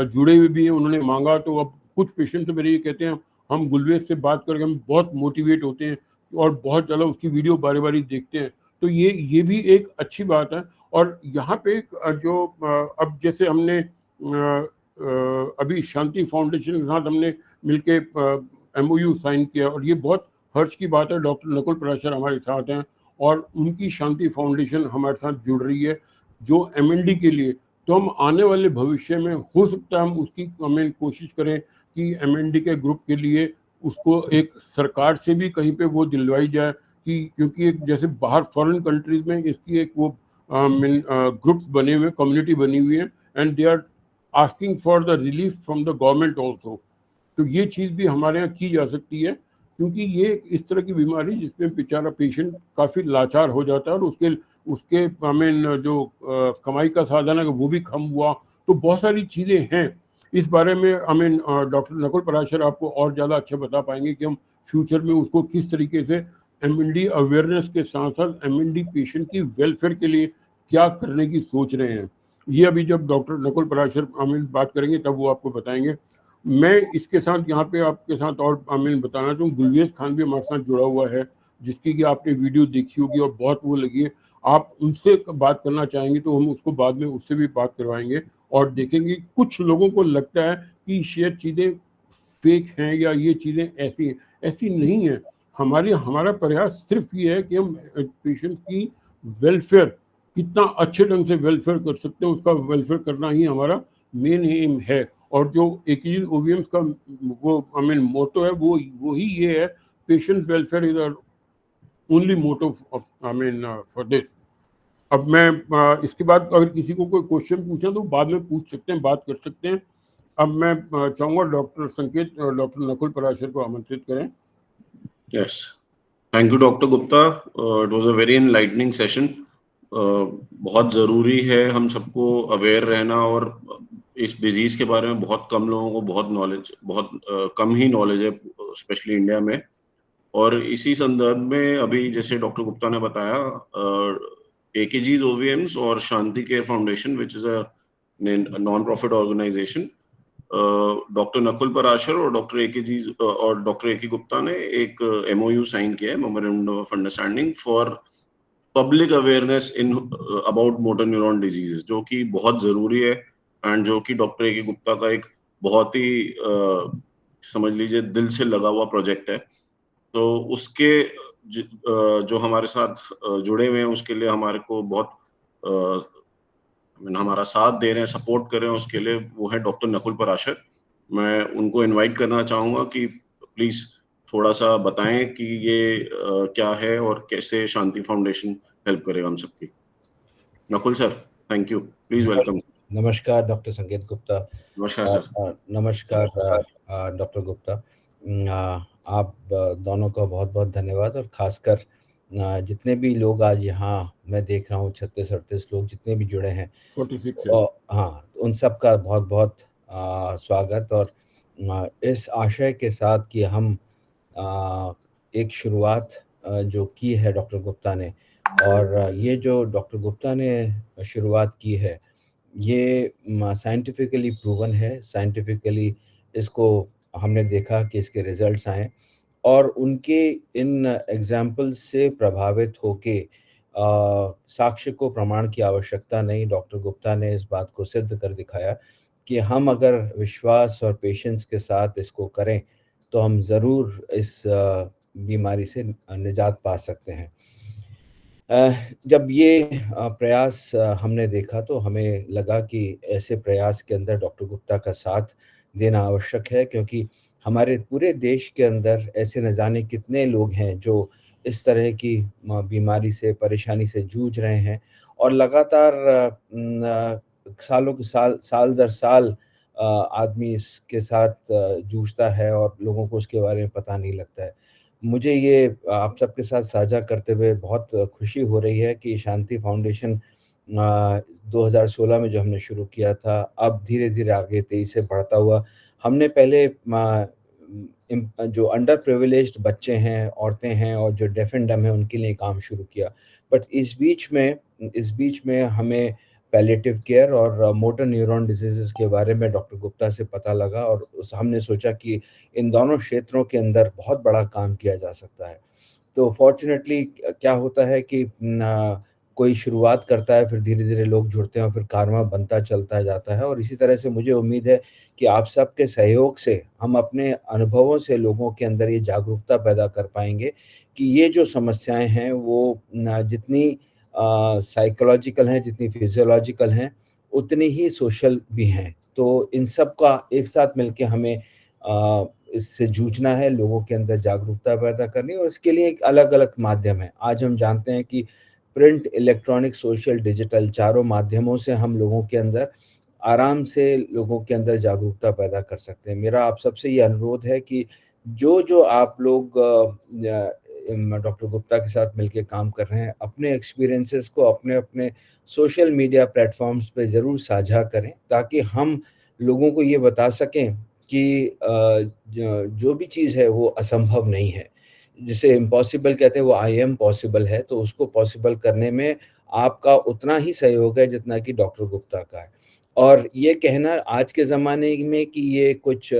जुड़े हुए भी हैं, उन्होंने मांगा, तो अब कुछ पेशेंट तो मेरे ये कहते हैं हम गुलवेज से बात करके हम बहुत मोटिवेट होते हैं और बहुत ज़्यादा उसकी वीडियो बारी बारी देखते हैं। तो ये भी एक अच्छी बात है। और यहाँ पे जो अब जैसे हमने अभी शांति फाउंडेशन के साथ हमने मिलके MOU साइन किया, और ये बहुत हर्ष की बात है, डॉक्टर नकुल पराशर हमारे साथ हैं और उनकी शांति फाउंडेशन हमारे साथ जुड़ रही है जो MND के लिए। तो हम आने वाले भविष्य में हो सकता है हम उसकी हमें कोशिश करें कि MND के ग्रुप के लिए उसको एक सरकार से भी कहीं पे वो दिलवाई जाए कि, क्योंकि एक जैसे बाहर फॉरेन कंट्रीज में इसकी एक वो ग्रुप्स बने हुए, कम्युनिटी बनी हुई है, and they are asking for the relief from the government also. तो ये चीज़ भी हमारे यहाँ की जा सकती है, क्योंकि ये इस तरह की बीमारी जिसमें बेचारा पेशेंट काफ़ी लाचार हो जाता है और उसके आई मीन जो कमाई का साधन है वो भी कम हुआ। तो बहुत सारी चीज़ें हैं इस बारे में, I mean doctor Nakul Parashar आपको और ज़्यादा अच्छा बता पाएंगे कि हम फ्यूचर में उसको किस तरीके से MND अवेयरनेस के साथ साथ MND पेशेंट की वेलफेयर के लिए क्या करने की सोच रहे हैं। ये अभी जब doctor Nakul Parashar I mean बात करेंगे तब वो आपको बताएंगे। मैं इसके साथ यहाँ पे आपके साथ और आई मीन बताना चाहूँ, गुलवेज खान भी हमारे साथ जुड़ा हुआ है, जिसकी कि आपने वीडियो देखी होगी और बहुत वो लगी है। आप उनसे बात करना चाहेंगे तो हम उसको बाद में उससे भी बात करवाएंगे और देखेंगे कुछ लोगों को लगता है कि शायद चीज़ें फेक हैं या ये चीज़ें ऐसी नहीं है। हमारा प्रयास सिर्फ ये है कि हम पेशेंट की वेलफेयर कितना अच्छे ढंग से वेलफेयर कर सकते हैं, उसका वेलफेयर करना ही हमारा मेन एम है। और जो एकीज ओवीएम्स का वो मोटो है वो ही ये है, patient welfare is only motto for this. अब मैं इसके बाद अगर किसी को कोई क्वेश्चन पूछना तो बाद में पूछ सकते हैं, बात कर सकते हैं। अब मैं चाहूंगा डॉक्टर संकेत और डॉक्टर नकुल पराशर को आमंत्रित करें। Yes. Thank you, Dr. Gupta. It was a very enlightening session. बहुत ज़रूरी है हम सबको अवेयर रहना, और इस डिजीज के बारे में बहुत कम लोगों को बहुत कम ही नॉलेज है, स्पेशली इंडिया में। और इसी संदर्भ में अभी जैसे डॉक्टर गुप्ता ने बताया, एकेजीज ओवीएम्स और Shanti care foundation which is a non profit organization, doctor Nakul Parashar और डॉक्टर एके गुप्ता ने एक MOU साइन किया है, memorandum of understanding for public awareness in about motor neuron diseases, जो कि बहुत जरूरी है, एंड जो कि डॉक्टर एके गुप्ता का एक बहुत ही समझ लीजिए दिल से लगा हुआ प्रोजेक्ट है। तो उसके जो हमारे साथ जुड़े हुए हैं, उसके लिए हमारे को बहुत हमारा साथ दे रहे हैं, सपोर्ट कर रहे हैं, उसके लिए वो है डॉक्टर नकुल पराशर। मैं उनको इनवाइट करना चाहूंगा कि प्लीज थोड़ा सा बताएं कि ये क्या है और कैसे शांति फाउंडेशन हेल्प करेगा हम सबकी। Nakul sir, thank you, please welcome. नमस्कार डॉक्टर संकेत गुप्ता। नमस्कार सर। नमस्कार डॉक्टर गुप्ता। आप दोनों का बहुत बहुत धन्यवाद, और खासकर जितने भी लोग आज यहाँ मैं देख रहा हूँ 36-38 लोग जितने भी जुड़े हैं, 46 और हाँ, उन सब का बहुत बहुत स्वागत। और इस आशय के साथ कि हम एक शुरुआत जो की है डॉक्टर गुप्ता ने, और ये जो डॉक्टर गुप्ता ने शुरुआत की है ये साइंटिफिकली प्रूवन है। साइंटिफिकली इसको हमने देखा कि इसके रिजल्ट्स आए, और उनके इन एग्जाम्पल्स से प्रभावित होके साक्ष्य को प्रमाण की आवश्यकता नहीं, डॉक्टर गुप्ता ने इस बात को सिद्ध कर दिखाया कि हम अगर विश्वास और पेशेंस के साथ इसको करें तो हम ज़रूर इस बीमारी से निजात पा सकते हैं। जब ये प्रयास हमने देखा तो हमें लगा कि ऐसे प्रयास के अंदर डॉक्टर गुप्ता का साथ देना आवश्यक है, क्योंकि हमारे पूरे देश के अंदर ऐसे न जाने कितने लोग हैं जो इस तरह की बीमारी से, परेशानी से जूझ रहे हैं, और लगातार सालों के साल दर साल आदमी इसके साथ जूझता है और लोगों को उसके बारे में पता नहीं लगता है। मुझे ये आप सबके साथ साझा करते हुए बहुत खुशी हो रही है कि शांति फाउंडेशन 2016 में जो हमने शुरू किया था, अब धीरे-धीरे आगे तेज़ी से बढ़ता हुआ, हमने पहले जो अंडर प्रिविलेज्ड बच्चे हैं, औरतें हैं और जो डेफ एंड डम हैं, उनके लिए काम शुरू किया। बट इस बीच में हमें पैलिएटिव केयर और मोटर न्यूरॉन डिजीज़ेज़ के बारे में डॉक्टर गुप्ता से पता लगा, और हमने सोचा कि इन दोनों क्षेत्रों के अंदर बहुत बड़ा काम किया जा सकता है। तो फॉर्च्यूनेटली क्या होता है कि कोई शुरुआत करता है, फिर धीरे-धीरे लोग जुड़ते हैं और फिर कारवां बनता चलता जाता है, और इसी तरह से मुझे उम्मीद है कि आप सबके सहयोग से हम अपने अनुभवों से लोगों के अंदर ये जागरूकता पैदा कर पाएँगे कि ये जो समस्याएँ हैं वो जितनी साइकोलॉजिकल हैं, जितनी फिजियोलॉजिकल हैं, उतनी ही सोशल भी हैं। तो इन सब का एक साथ मिलके हमें इससे जूझना है, लोगों के अंदर जागरूकता पैदा करनी है, और इसके लिए एक अलग-अलग माध्यम है। आज हम जानते हैं कि प्रिंट, इलेक्ट्रॉनिक, सोशल, डिजिटल चारों माध्यमों से हम लोगों के अंदर आराम से लोगों के अंदर जागरूकता पैदा कर सकते हैं। मेरा आप सबसे ये अनुरोध है कि जो आप लोग डॉक्टर गुप्ता के साथ मिलके काम कर रहे हैं, अपने एक्सपीरियंसेस को अपने सोशल मीडिया प्लेटफ़ॉर्म्स पे ज़रूर साझा करें, ताकि हम लोगों को ये बता सकें कि जो भी चीज़ है वो असंभव नहीं है। जिसे इम्पॉसिबल कहते हैं वो आई एम पॉसिबल है, तो उसको पॉसिबल करने में आपका उतना ही सहयोग है जितना कि डॉक्टर गुप्ता का है। और ये कहना आज के ज़माने में कि ये कुछ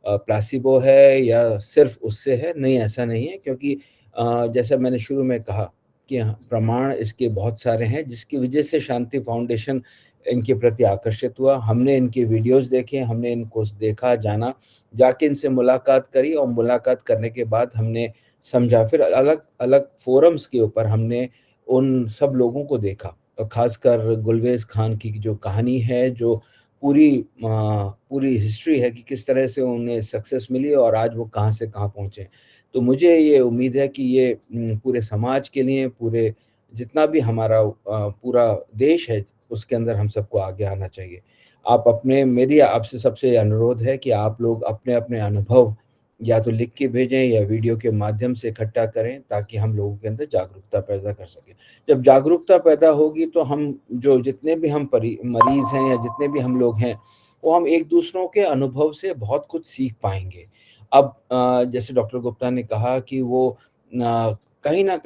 प्लेसिबो है या सिर्फ़ उससे है, नहीं, ऐसा नहीं है, क्योंकि जैसा मैंने शुरू में कहा कि प्रमाण इसके बहुत सारे हैं, जिसकी वजह से शांति फाउंडेशन इनके प्रति आकर्षित हुआ। हमने इनके वीडियोस देखे, हमने इनको देखा, जाना, जाके इनसे मुलाकात करी और मुलाकात करने के बाद हमने समझा। फिर अलग अलग फोरम्स के ऊपर हमने उन सब लोगों को देखा, और ख़ासकर गुलवेज़ खान की जो कहानी है, जो पूरी हिस्ट्री है कि किस तरह से उन्हें सक्सेस मिली और आज वो कहाँ से कहाँ पहुँचे। तो मुझे ये उम्मीद है कि ये पूरे समाज के लिए, पूरे जितना भी हमारा पूरा देश है, उसके अंदर हम सबको आगे आना चाहिए। मेरी आपसे सबसे अनुरोध है कि आप लोग अपने-अपने अनुभव या तो लिख के भेजें या वीडियो के माध्यम से इकट्ठा करें, ताकि हम लोगों के अंदर जागरूकता पैदा कर सकें। जब जागरूकता पैदा होगी तो हम जितने भी हम मरीज़ हैं या जितने भी हम लोग हैं, वो हम एक-दूसरों के अनुभव से बहुत कुछ सीख पाएँगे। अब जैसे डॉक्टर गुप्ता ने कहा कि वो कहीं न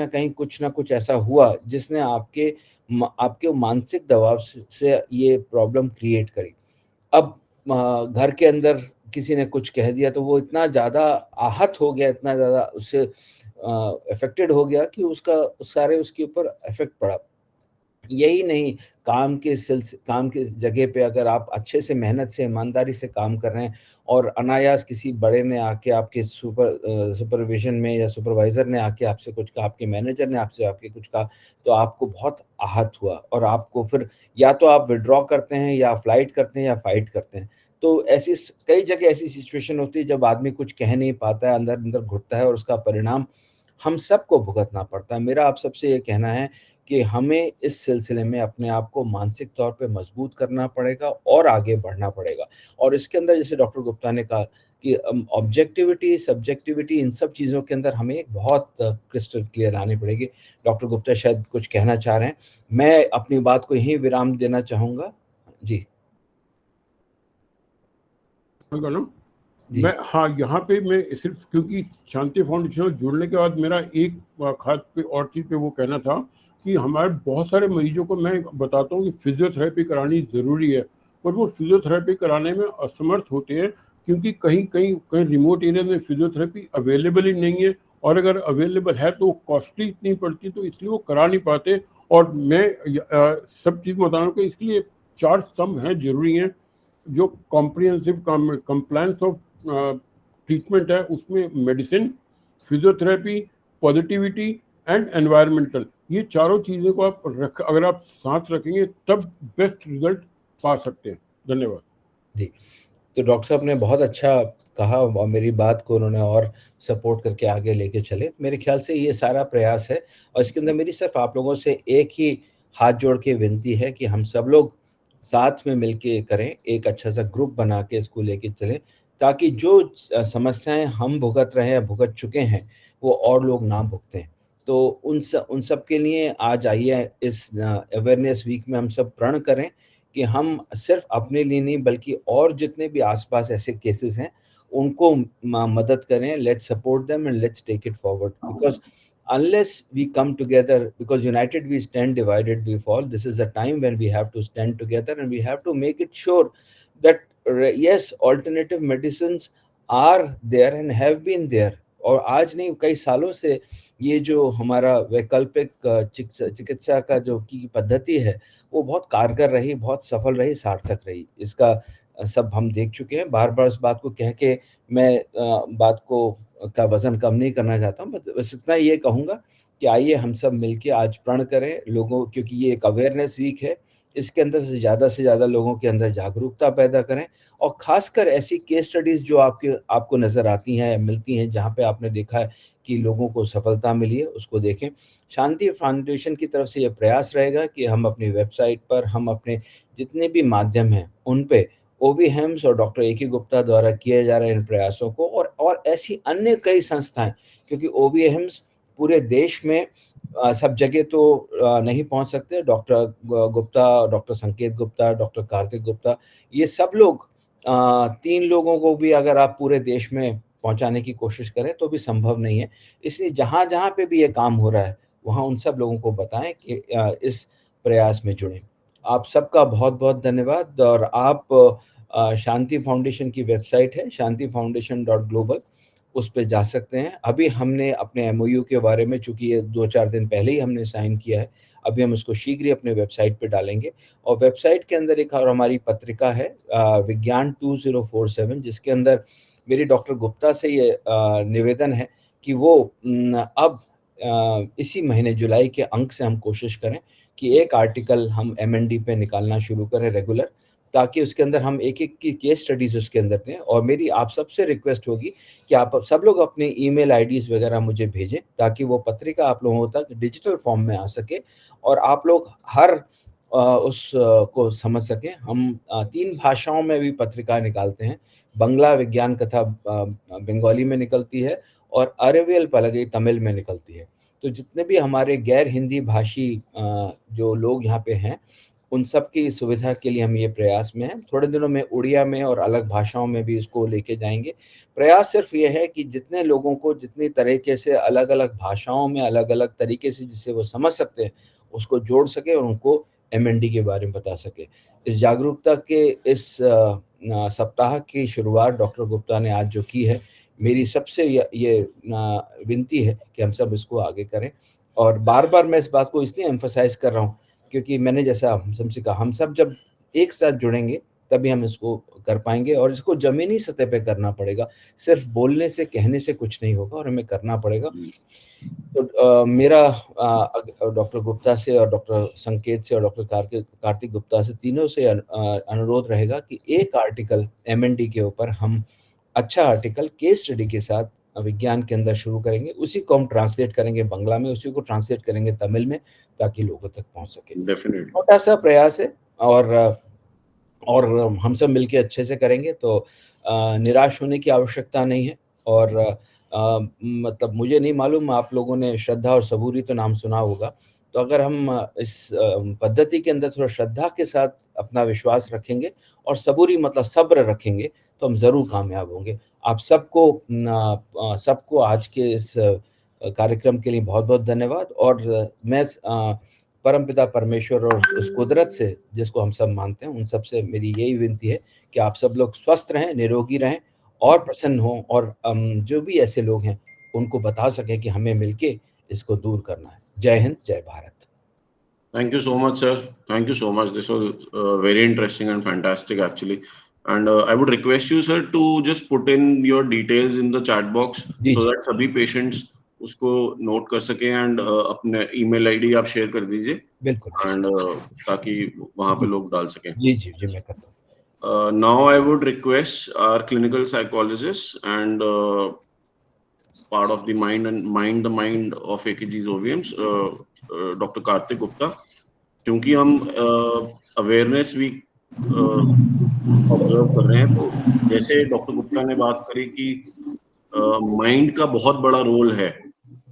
कहीं कुछ न कुछ ऐसा हुआ जिसने आपके मानसिक दबाव से ये प्रॉब्लम क्रिएट करी। अब घर के अंदर किसी ने कुछ कह दिया तो वो इतना ज़्यादा आहत हो गया, इतना ज़्यादा उससे अफ़ेक्टेड हो गया कि उसके ऊपर इफ़ेक्ट पड़ा। यही नहीं, काम के जगह पे अगर आप अच्छे से मेहनत से, ईमानदारी से काम कर रहे हैं और अनायास किसी बड़े ने आके आपके सुपरविज़न में या सुपरवाइज़र ने आके आपसे कुछ कहा, आपके मैनेजर ने आपसे आके कुछ कहा, तो आपको बहुत आहत हुआ और आपको फिर या तो आप विथड्रॉ करते हैं या फ्लाइट करते हैं या फाइट करते हैं। तो कई जगह ऐसी सिचुएशन होती है जब आदमी कुछ कह नहीं पाता है, अंदर-अंदर घुटता है और उसका परिणाम हम सबको भुगतना पड़ता है। मेरा आप सबसे ये कहना है कि हमें इस सिलसिले में अपने आप को मानसिक तौर पे मजबूत करना पड़ेगा और आगे बढ़ना पड़ेगा। और इसके अंदर जैसे डॉक्टर गुप्ता ने कहा कि ऑब्जेक्टिविटी, सब्जेक्टिविटी, इन सब चीज़ों के अंदर हमें एक बहुत क्रिस्टल क्लियर आनी पड़ेगी। डॉक्टर गुप्ता शायद कुछ कहना चाह रहे हैं। मैं अपनी बात को यहीं विराम देना चाहूँगा। जी। जी। हाँ, यहाँ पे मैं सिर्फ क्योंकि शांति फाउंडेशन से जुड़ने के बाद मेरा एक खास पे और चीज़ पे वो कहना था कि हमारे बहुत सारे मरीजों को मैं बताता हूँ कि फिजियोथेरेपी करानी ज़रूरी है, पर वो फिजियोथेरेपी कराने में असमर्थ होते हैं क्योंकि कहीं रिमोट एरिया में फिजियोथेरेपी अवेलेबल ही नहीं है, और अगर अवेलेबल है तो कॉस्टली इतनी पड़ती, तो इसलिए वो करा नहीं पाते। और मैं सब चीज़ बता रहा हूँ कि इसलिए 4 स्तंभ हैं, ज़रूरी हैं, जो कॉम्प्रिहेंसिव कंप्लायंस ऑफ ट्रीटमेंट है, उसमें medicine, physiotherapy, positivity and environmental, ये चारों चीज़ों को अगर आप साथ रखेंगे तब बेस्ट रिजल्ट पा सकते हैं। धन्यवाद जी। तो डॉक्टर साहब ने बहुत अच्छा कहा और मेरी बात को उन्होंने और सपोर्ट करके आगे लेके चले। मेरे ख्याल से ये सारा प्रयास है और इसके अंदर मेरी सिर्फ आप लोगों से एक ही हाथ जोड़ के विनती है कि हम सब लोग साथ में मिलके करें, एक अच्छा-सा ग्रुप बना के इसको लेके चलें, ताकि जो समस्याएँ हम भुगत रहे हैं, भुगत चुके हैं, वो और लोग ना भुगतें। तो उन सब के लिए आज आइए इस अवेयरनेस वीक में हम सब प्रण करें कि हम सिर्फ अपने लिए नहीं बल्कि और जितने भी आस-पास ऐसे केसेस हैं, उनको मदद करें। Let's support them and let's take it forward because unless we come together, because united we stand, divided we fall. This is a time when we have to stand together and we have to make it sure that yes, alternative medicines are there and have been there. और आज नहीं, कई सालों से ये जो हमारा वैकल्पिक चिकित्सा का जो की पद्धति है, वो बहुत कारगर रही, बहुत सफल रही, सार्थक रही। इसका सब हम देख चुके हैं। बार-बार इस बात को कह के मैं बात को का वज़न कम नहीं करना चाहता हूँ, बस इतना ये कहूँगा कि आइए हम सब मिलके आज प्रण करें लोगों, क्योंकि ये एक अवेयरनेस वीक है, इसके अंदर से ज़्यादा लोगों के अंदर जागरूकता पैदा करें और ख़ासकर ऐसी केस स्टडीज़ जो आपको नज़र आती हैं, मिलती हैं, जहाँ पे आपने देखा है कि लोगों को सफलता मिली है, उसको देखें। शांति फाउंडेशन की तरफ से ये प्रयास रहेगा कि हम अपनी वेबसाइट पर, हम अपने जितने भी माध्यम हैं, उन पे ओवीहेम्स और डॉक्टर ए के गुप्ता द्वारा किए जा रहे इन प्रयासों को और ऐसी अन्य कई संस्थाएँ, क्योंकि ओवीहेम्स पूरे देश में सब जगह तो नहीं पहुँच सकते। डॉक्टर गुप्ता, डॉक्टर संकेत गुप्ता, डॉक्टर कार्तिक गुप्ता, ये सब लोग 3 लोगों को भी अगर आप पूरे देश में पहुँचाने की कोशिश करें तो भी संभव नहीं है। इसलिए जहाँ-जहाँ पे भी ये काम हो रहा है, वहाँ उन सब लोगों को बताएँ कि इस प्रयास में जुड़ें। आप सबका बहुत-बहुत धन्यवाद। और आप शांति फाउंडेशन की वेबसाइट है shantifoundation.global, उस पे जा सकते हैं। अभी हमने अपने एमओयू के बारे में, चूंकि ये 2-4 दिन पहले ही हमने साइन किया है, अभी हम इसको शीघ्र ही अपने वेबसाइट पे डालेंगे। और वेबसाइट के अंदर एक और हमारी पत्रिका है विज्ञान 2047, जिसके अंदर मेरी डॉक्टर गुप्ता से ये निवेदन है कि वो अब इसी महीने जुलाई के अंक से हम कोशिश करें कि एक आर्टिकल हम एमएनडी पे निकालना शुरू करें रेगुलर, ताकि उसके अंदर हम एक-एक की केस स्टडीज़ उसके अंदर दें। और मेरी आप सबसे रिक्वेस्ट होगी कि आप सब लोग अपने ईमेल आईडीज़ वगैरह मुझे भेजें, ताकि वो पत्रिका आप लोगों तक डिजिटल फॉर्म में आ सके और आप लोग हर को समझ सकें। हम 3 भाषाओं में भी पत्रिका निकालते हैं। बंगला विज्ञान कथा बंगाली में निकलती है और अरवियल पलगई तमिल में निकलती है। तो जितने भी हमारे गैर हिंदी भाषी जो लोग यहाँ पे हैं, उन सब की सुविधा के लिए हम ये प्रयास में हैं। थोड़े दिनों में उड़िया में और अलग भाषाओं में भी इसको लेके जाएँगे। प्रयास सिर्फ़ ये है कि जितने लोगों को जितनी तरीके से अलग-अलग भाषाओं में अलग-अलग तरीके से जिससे वो समझ सकते हैं, उसको जोड़ सकें और उनको एमएनडी के बारे में बता सकें। इस जागरूकता के इस सप्ताह की शुरुआत डॉक्टर गुप्ता ने आज जो की है, मेरी सबसे ये विनती है कि हम सब इसको आगे करें। और बार-बार मैं इस बात को इसलिए एम्फसाइज़ कर रहा हूँ, क्योंकि मैंने जैसा हम सबसे कहा, हम सब जब एक साथ जुड़ेंगे, तभी हम इसको कर पाएँगे और इसको ज़मीनी सतह पे करना पड़ेगा। सिर्फ़ बोलने से, कहने से कुछ नहीं होगा और हमें करना पड़ेगा। तो मेरा डॉक्टर गुप्ता से और डॉक्टर संकेत से और डॉक्टर कार्तिक गुप्ता से, तीनों से अनुरोध रहेगा कि एक आर्टिकल एमएनडी के ऊपर हम अच्छा आर्टिकल केस स्टडी के साथ विज्ञान के अंदर शुरू करेंगे। उसी को हम ट्रांसलेट करेंगे बंगला में, उसी को ट्रांसलेट करेंगे तमिल में, ताकि लोगों तक पहुँच सके। डेफिनेटली। छोटा-सा प्रयास है और हम सब मिलके अच्छे से करेंगे तो निराश होने की आवश्यकता नहीं है। और मतलब मुझे नहीं मालूम, आप लोगों ने श्रद्धा और सबूरी तो नाम सुना होगा। तो अगर हम इस पद्धति के अंदर थोड़ा श्रद्धा के साथ अपना विश्वास रखेंगे और सबूरी मतलब सब्र रखेंगे, तो हम ज़रूर कामयाब होंगे। आप सबको आज के इस कार्यक्रम के लिए बहुत-बहुत धन्यवाद। और मैं परमपिता परमेश्वर और उस कुदरत से जिसको हम सब मानते हैं, उन सब से मेरी यही विनती है कि आप सब लोग स्वस्थ रहें, निरोगी रहें और प्रसन्न हों और जो भी ऐसे लोग हैं, उनको बता सकें कि हमें मिलके इसको दूर करना है। जय हिंद, जय Bharat. Thank you so much, sir. Thank you so much. This was very interesting and fantastic, actually. And I would request you, sir, to just put in your details in the chat box ji, so ji. that सभी patients उसको note कर सकें and अपने email ID आप share कर दीजिए बिल्कुल, and ताकि वहाँ पे जी, लोग डाल सकें. जी, मैं करता हूँ। Now I would request our clinical psychologist and part of the mind the mind of AKG's OVMs, Dr. Kartik Gupta. क्योंकि हम अवेयरनेस वीक ऑब्जर्व कर रहे हैं, तो जैसे डॉक्टर गुप्ता ने बात करी कि माइंड का बहुत बड़ा रोल है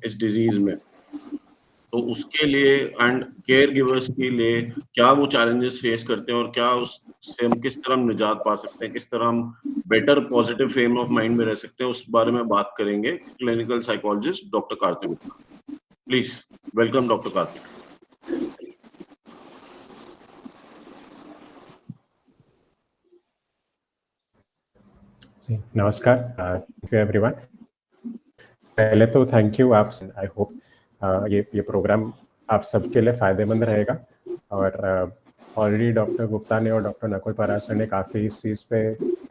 इस डिजीज में, तो उसके लिए एंड केयर गिवर्स के लिए क्या वो चैलेंजेस फेस करते हैं और क्या उससे हम किस तरह निजात पा सकते हैं, किस तरह हम better positive frame of mind में रह सकते हैं, उस बारे में बात करेंगे clinical psychologist doctor Kartik Gupta. Please welcome doctor Kartik. जी, नमस्कार। Thank you everyone. पहले तो थैंक यू आप, आई होप ये प्रोग्राम आप सबके लिए फ़ायदेमंद रहेगा। और ऑलरेडी डॉक्टर गुप्ता ने और डॉक्टर नकुल पराशर ने काफ़ी इस चीज़ पे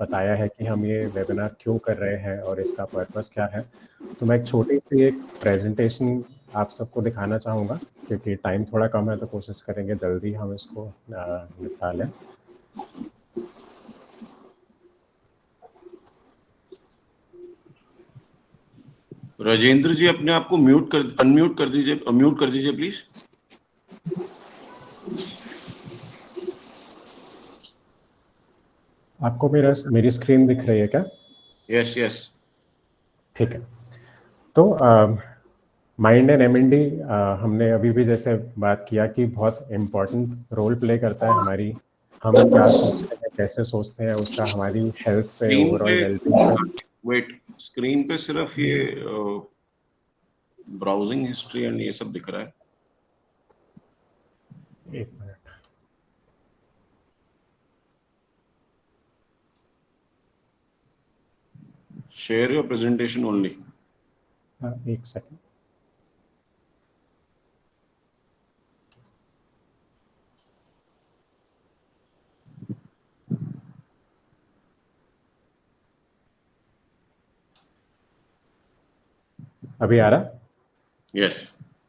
बताया है कि हम ये वेबिनार क्यों कर रहे हैं और इसका पर्पस क्या है। तो मैं एक छोटी सी एक प्रेजेंटेशन आप सबको दिखाना चाहूँगा, क्योंकि टाइम थोड़ा कम है, तो कोशिश करेंगे जल्दी हम इसको निपटा लें। राजेंद्र जी अपने आप को अनम्यूट कर दीजिए प्लीज। आपको मेरी स्क्रीन दिख रही है क्या? यस। ठीक है। तो माइंड एंड एमएनडी हमने अभी भी जैसे बात किया कि बहुत इम्पोर्टेंट रोल प्ले करता है हमारी, हम क्या सोचते हैं, कैसे सोचते हैं, उसका हमारी हेल्थ पे, ओवरऑल वेलबींग पे। स्क्रीन पे सिर्फ ये ब्राउजिंग हिस्ट्री एंड ये सब दिख रहा है। एक minute. share your presentation only. एक सेकंड। अभी आ रहा? Yes,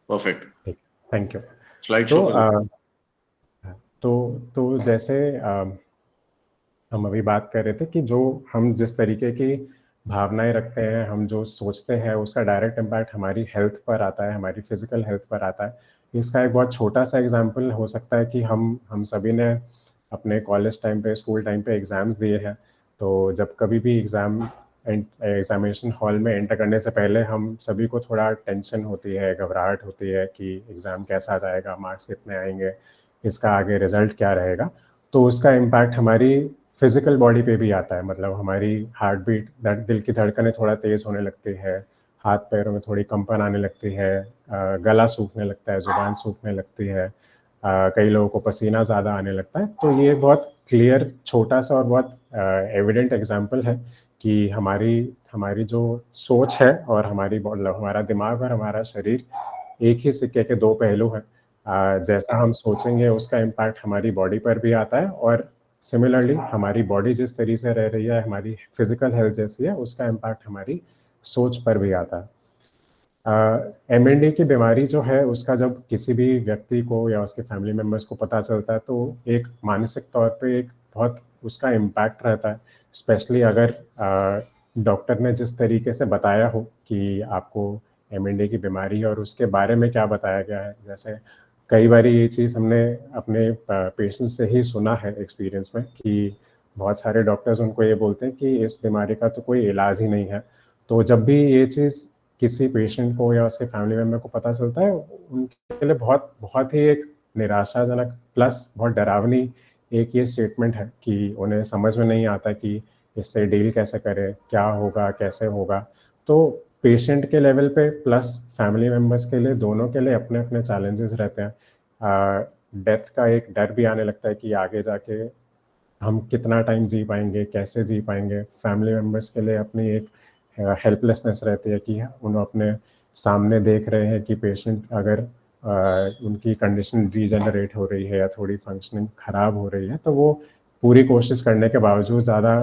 perfect. ठीक, थैंक यू। Slide तो show करो. तो जैसे हम अभी बात कर रहे थे कि जो हम जिस तरीके की भावनाएं रखते हैं, हम जो सोचते हैं, उसका डायरेक्ट इम्पैक्ट हमारी हेल्थ पर आता है, हमारी फिजिकल हेल्थ पर आता है। इसका एक बहुत छोटा सा एग्जांपल हो सकता है कि हम सभी ने अपने कॉलेज टाइम पे, स्कूल टाइम पे एग्ज़ाम्स दिए हैं। तो जब कभी भी एग्जामिनेशन हॉल में एंटर करने से पहले हम सभी को थोड़ा टेंशन होती है, घबराहट होती है कि एग्ज़ाम कैसा जाएगा, मार्क्स कितने आएंगे, इसका आगे रिजल्ट क्या रहेगा। तो उसका इम्पैक्ट हमारी फिजिकल बॉडी पे भी आता है, मतलब हमारी हार्ट बीट, दिल की धड़कनें थोड़ा तेज़ होने लगती है, हाथ पैरों में थोड़ी कंपन आने लगती है, गला सूखने लगता है, जुबान सूखने लगती है, कई लोगों को पसीना ज़्यादा आने लगता है। तो ये बहुत क्लियर, छोटा सा और बहुत एविडेंट एग्जांपल है कि हमारी हमारी जो सोच है और मतलब हमारा दिमाग और हमारा शरीर एक ही सिक्के के दो पहलू हैं। जैसा हम सोचेंगे उसका इम्पैक्ट हमारी बॉडी पर भी आता है, और सिमिलरली हमारी बॉडी जिस तरीके से रह रही है, हमारी फिजिकल हेल्थ जैसी है, उसका इम्पैक्ट हमारी सोच पर भी आता है। MND की बीमारी जो है, उसका जब किसी भी व्यक्ति को या उसके फैमिली मेम्बर्स को पता चलता है तो एक मानसिक तौर पे एक बहुत उसका इम्पैक्ट रहता है। स्पेशली अगर डॉक्टर ने जिस तरीके से बताया हो कि आपको MND की बीमारी है और उसके बारे में क्या बताया गया है। जैसे कई बार ये चीज़ हमने अपने पेशेंट्स से ही सुना है एक्सपीरियंस में कि बहुत सारे डॉक्टर्स उनको ये बोलते हैं कि इस बीमारी का तो कोई इलाज ही नहीं है। तो जब भी ये चीज़ किसी पेशेंट को या उसके फैमिली मेम्बर को पता चलता है, उनके लिए बहुत बहुत ही एक निराशाजनक प्लस बहुत डरावनी एक ये स्टेटमेंट है कि उन्हें समझ में नहीं आता कि इससे डील कैसे करें, क्या होगा, कैसे होगा। तो पेशेंट के लेवल पे प्लस फैमिली मेम्बर्स के लिए, दोनों के लिए अपने अपने चैलेंजेस रहते हैं। डेथ का एक डर भी आने लगता है कि आगे जाके हम कितना टाइम जी पाएंगे, कैसे जी पाएंगे। फैमिली मेम्बर्स के लिए अपनी एक हेल्पलेसनेस रहती है कि उन्हें अपने सामने देख रहे हैं कि पेशेंट अगर उनकी कंडीशन डीजेनरेट हो रही है या थोड़ी फंक्शनिंग खराब हो रही है, तो वो पूरी कोशिश करने के बावजूद ज़्यादा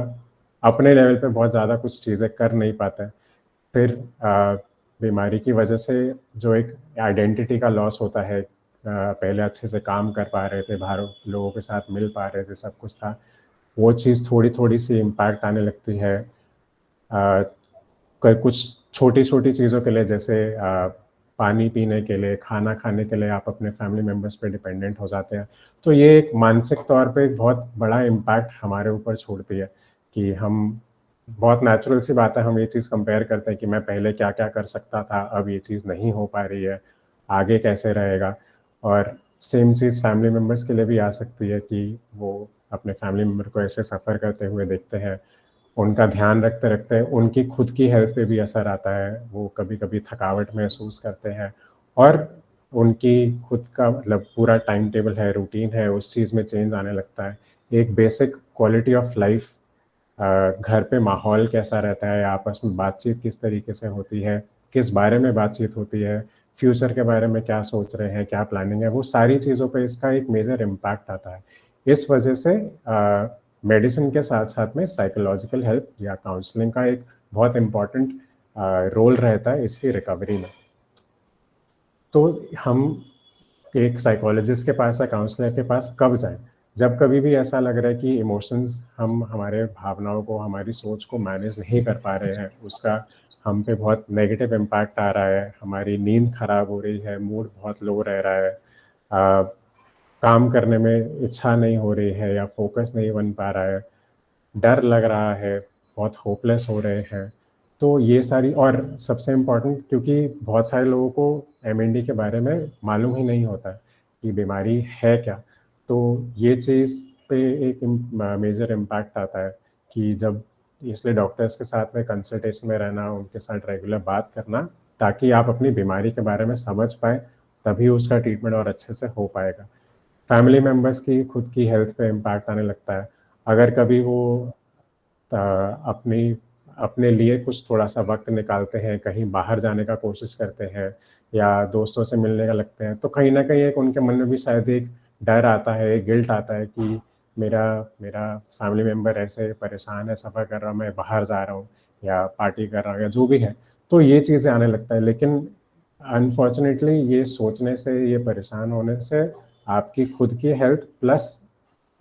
अपने लेवल पे बहुत ज़्यादा कुछ चीज़ें कर नहीं पाते हैं। फिर बीमारी की वजह से जो एक आइडेंटिटी का लॉस होता है, पहले अच्छे से काम कर पा रहे थे, बाहर लोगों के साथ मिल पा रहे थे, सब कुछ था, वो चीज़ थोड़ी थोड़ी सी इम्पैक्ट आने लगती है। कुछ छोटी छोटी चीज़ों के लिए, जैसे पानी पीने के लिए, खाना खाने के लिए आप अपने फैमिली मेम्बर्स पे डिपेंडेंट हो जाते हैं। तो ये एक मानसिक तौर पे एक बहुत बड़ा इम्पैक्ट हमारे ऊपर छोड़ती है कि हम, बहुत नेचुरल सी बात है, हम ये चीज़ कंपेयर करते हैं कि मैं पहले क्या क्या कर सकता था, अब ये चीज़ नहीं हो पा रही है, आगे कैसे रहेगा। और सेम चीज़ फैमिली मेम्बर्स के लिए भी आ सकती है कि वो अपने फैमिली मेम्बर को ऐसे सफ़र करते हुए देखते हैं, उनका ध्यान रखते रखते उनकी खुद की हेल्थ पे भी असर आता है, वो कभी कभी थकावट महसूस करते हैं, और उनकी खुद का मतलब पूरा टाइम टेबल है, रूटीन है, उस चीज़ में चेंज आने लगता है। एक बेसिक क्वालिटी ऑफ लाइफ, घर पे माहौल कैसा रहता है, आपस में बातचीत किस तरीके से होती है, किस बारे में बातचीत होती है, फ्यूचर के बारे में क्या सोच रहे हैं, क्या प्लानिंग है, वो सारी चीज़ों पे इसका एक मेजर इम्पैक्ट आता है। इस वजह से मेडिसिन के साथ साथ में साइकोलॉजिकल हेल्प या काउंसलिंग का एक बहुत इम्पॉर्टेंट रोल रहता है इसकी रिकवरी में। तो हम एक साइकोलॉजिस्ट के पास या काउंसलर के पास कब जाएं? जब कभी भी ऐसा लग रहा है कि इमोशंस, हम हमारे भावनाओं को, हमारी सोच को मैनेज नहीं कर पा रहे हैं, उसका हम पे बहुत नेगेटिव इम्पैक्ट आ रहा है, हमारी नींद खराब हो रही है, मूड बहुत लो रह रहा है, काम करने में इच्छा नहीं हो रही है या फोकस नहीं बन पा रहा है, डर लग रहा है, बहुत होपलेस हो रहे हैं। तो ये सारी, और सबसे इम्पॉर्टेंट, क्योंकि बहुत सारे लोगों को MND के बारे में मालूम ही नहीं होता है कि बीमारी है क्या, तो ये चीज़ पे एक मेजर इम्पैक्ट आता है कि जब, इसलिए डॉक्टर्स के साथ में कंसल्टेशन में रहना, उनके साथ रेगुलर बात करना, ताकि आप अपनी बीमारी के बारे में समझ पाए, तभी उसका ट्रीटमेंट और अच्छे से हो पाएगा। फैमिली मेम्बर्स की खुद की हेल्थ पे इम्पैक्ट आने लगता है। अगर कभी वो अपनी अपने लिए कुछ थोड़ा सा वक्त निकालते हैं, कहीं बाहर जाने का कोशिश करते हैं या दोस्तों से मिलने का लगते हैं, तो कहीं ना कहीं एक उनके मन में भी शायद एक डर आता है, एक गिल्ट आता है कि मेरा मेरा फैमिली मेम्बर ऐसे परेशान है, सफ़र कर रहा हूँ, मैं बाहर जा रहा हूँ या पार्टी कर रहा हूँ या जो भी है, तो ये चीज़ें आने लगता है। लेकिन अनफॉर्चुनेटली ये सोचने से, ये परेशान होने से आपकी खुद की हेल्थ प्लस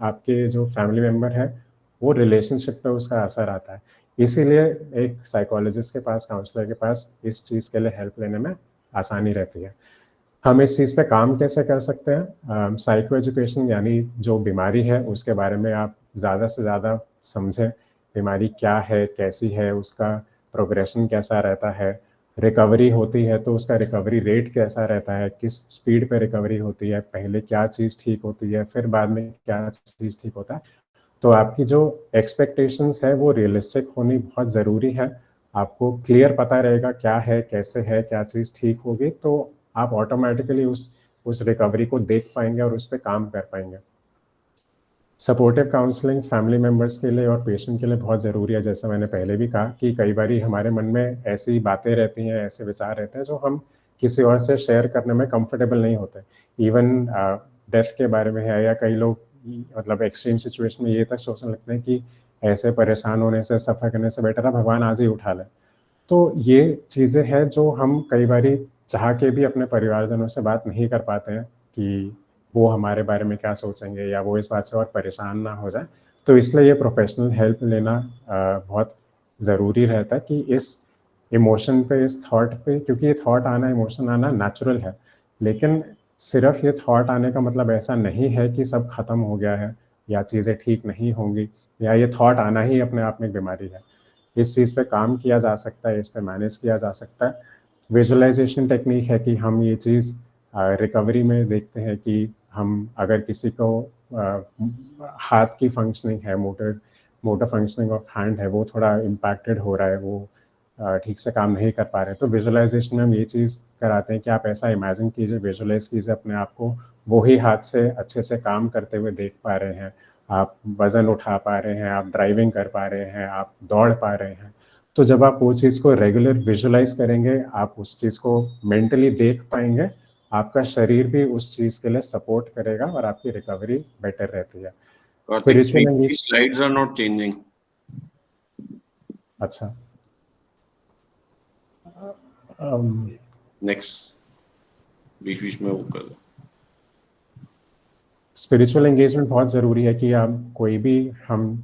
आपके जो फैमिली मेम्बर है वो रिलेशनशिप पे उसका असर आता है। इसीलिए एक साइकोलॉजिस्ट के पास, काउंसलर के पास इस चीज़ के लिए हेल्प लेने में आसानी रहती है। हम इस चीज़ पे काम कैसे कर सकते हैं? साइको एजुकेशन यानी जो बीमारी है उसके बारे में आप ज़्यादा से ज़्यादा समझें, बीमारी क्या है, कैसी है, उसका प्रोग्रेशन कैसा रहता है, रिकवरी होती है तो उसका रिकवरी रेट कैसा रहता है, किस स्पीड पे रिकवरी होती है, पहले क्या चीज़ ठीक होती है, फिर बाद में क्या चीज़ ठीक होता है। तो आपकी जो एक्सपेक्टेशंस है वो रियलिस्टिक होनी बहुत ज़रूरी है। आपको क्लियर पता रहेगा क्या है, कैसे है, क्या चीज़ ठीक होगी, तो आप ऑटोमेटिकली उस रिकवरी को देख पाएंगे और उस पर काम कर पाएंगे। सपोर्टिव काउंसलिंग फैमिली मेम्बर्स के लिए और पेशेंट के लिए बहुत ज़रूरी है। जैसे मैंने पहले भी कहा कि कई बार हमारे मन में ऐसी बातें रहती हैं, ऐसे विचार रहते हैं जो हम किसी और से शेयर करने में कंफर्टेबल नहीं होते। इवन डेथ के बारे में है, या कई लोग मतलब एक्सट्रीम सिचुएशन में ये तक सोचने लगते हैं कि ऐसे परेशान होने से, सफ़र करने से बेटर है भगवान आज ही उठा ले। तो ये चीज़ें हैं जो हम कई बारी चाह के भी अपने परिवारजनों से बात नहीं कर पाते हैं कि वो हमारे बारे में क्या सोचेंगे या वो इस बात से और परेशान ना हो जाए। तो इसलिए ये प्रोफेशनल हेल्प लेना बहुत ज़रूरी रहता है कि इस इमोशन पे, इस थॉट पे, क्योंकि ये थॉट आना, इमोशन आना नेचुरल है, लेकिन सिर्फ ये थॉट आने का मतलब ऐसा नहीं है कि सब खत्म हो गया है या चीज़ें ठीक नहीं होंगी, या ये थॉट आना ही अपने आप में एक बीमारी है। इस चीज़ पे काम किया जा सकता है, इस पे मैनेज किया जा सकता है। विजुअलाइजेशन टेक्निक है कि हम ये चीज़ रिकवरी में देखते हैं कि हम अगर किसी को हाथ की फंक्शनिंग है, मोटर फंक्शनिंग ऑफ हैंड है, वो थोड़ा इम्पैक्टेड हो रहा है, वो ठीक से काम नहीं कर पा रहे हैं, तो विजुअलाइजेशन में हम ये चीज़ कराते हैं कि आप ऐसा इमेजिन कीजिए, विजुअलाइज कीजिए अपने आप को वो ही हाथ से अच्छे से काम करते हुए देख पा रहे हैं, आप वज़न उठा पा रहे हैं, आप ड्राइविंग कर पा रहे हैं, आप दौड़ पा रहे हैं। तो जब आप वो चीज़ को रेगुलर विजुअलाइज करेंगे, आप उस चीज़ को मेंटली देख पाएंगे, आपका शरीर भी उस चीज़ के लिए सपोर्ट करेगा और आपकी रिकवरी बेटर रहती है। Karthik, spiritual these slides are not changing. अच्छा, Next, बीच में वो कर दो। स्पिरिचुअल एंगेजमेंट बहुत ज़रूरी है कि आप कोई भी, हम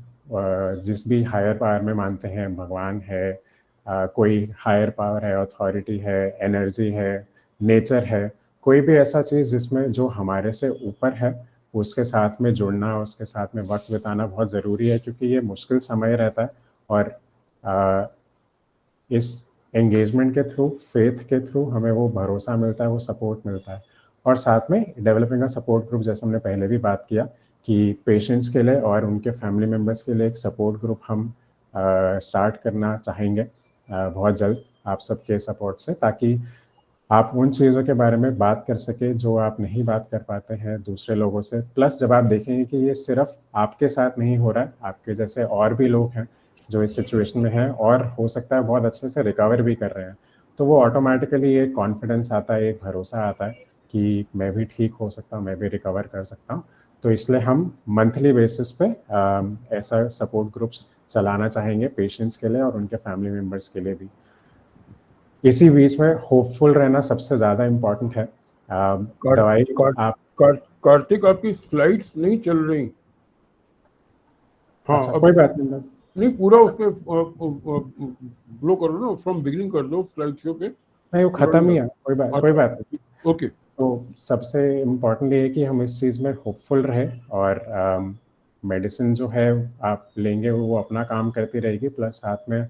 जिस भी हायर पावर में मानते हैं, भगवान है, कोई हायर पावर है, अथॉरिटी है, एनर्जी है, नेचर है, कोई भी ऐसा चीज़ जिसमें जो हमारे से ऊपर है, उसके साथ में जुड़ना, उसके साथ में वक्त बिताना बहुत ज़रूरी है, क्योंकि ये मुश्किल समय रहता है और इस एंगेजमेंट के थ्रू, फेथ के थ्रू हमें वो भरोसा मिलता है, वो सपोर्ट मिलता है। और साथ में डेवलपिंग अ सपोर्ट ग्रुप, जैसे हमने पहले भी बात किया कि पेशेंट्स के लिए और उनके फैमिली मेम्बर्स के लिए एक सपोर्ट ग्रुप हम स्टार्ट करना चाहेंगे बहुत जल्द आप सबके सपोर्ट से, ताकि आप उन चीज़ों के बारे में बात कर सके जो आप नहीं बात कर पाते हैं दूसरे लोगों से। प्लस जब आप देखेंगे कि ये सिर्फ आपके साथ नहीं हो रहा है, आपके जैसे और भी लोग हैं जो इस सिचुएशन में हैं और हो सकता है बहुत अच्छे से रिकवर भी कर रहे हैं, तो वो ऑटोमेटिकली एक कॉन्फिडेंस आता है, एक भरोसा आता है कि मैं भी ठीक हो सकता हूँ, मैं भी रिकवर कर सकता हूँ। तो इसलिए हम मंथली बेसिस पे ऐसा सपोर्ट ग्रुप्स चलाना चाहेंगे पेशेंट्स के लिए और उनके फैमिली मेम्बर्स के लिए भी। इसी बीच में होपफुल रहना सबसे ज़्यादा इम्पोर्टेंट है। दवाई आप कार्तिक, आपकी स्लाइड्स नहीं चल रही। हाँ, अच्छा, अब कोई बात नहीं, नहीं, पूरा उस पे ब्लो कर दो ना, फ्रॉम बिगिनिंग कर दो स्लाइड शो पे। नहीं वो खत्म ही है, कोई बात नहीं। ओके, तो सबसे इम्पोर्टेंट ये है कि हम इस चीज़ में होपफुल रहें और मेडिसिन जो है आप लेंगे वो अपना काम करती रहेगी, प्लस साथ में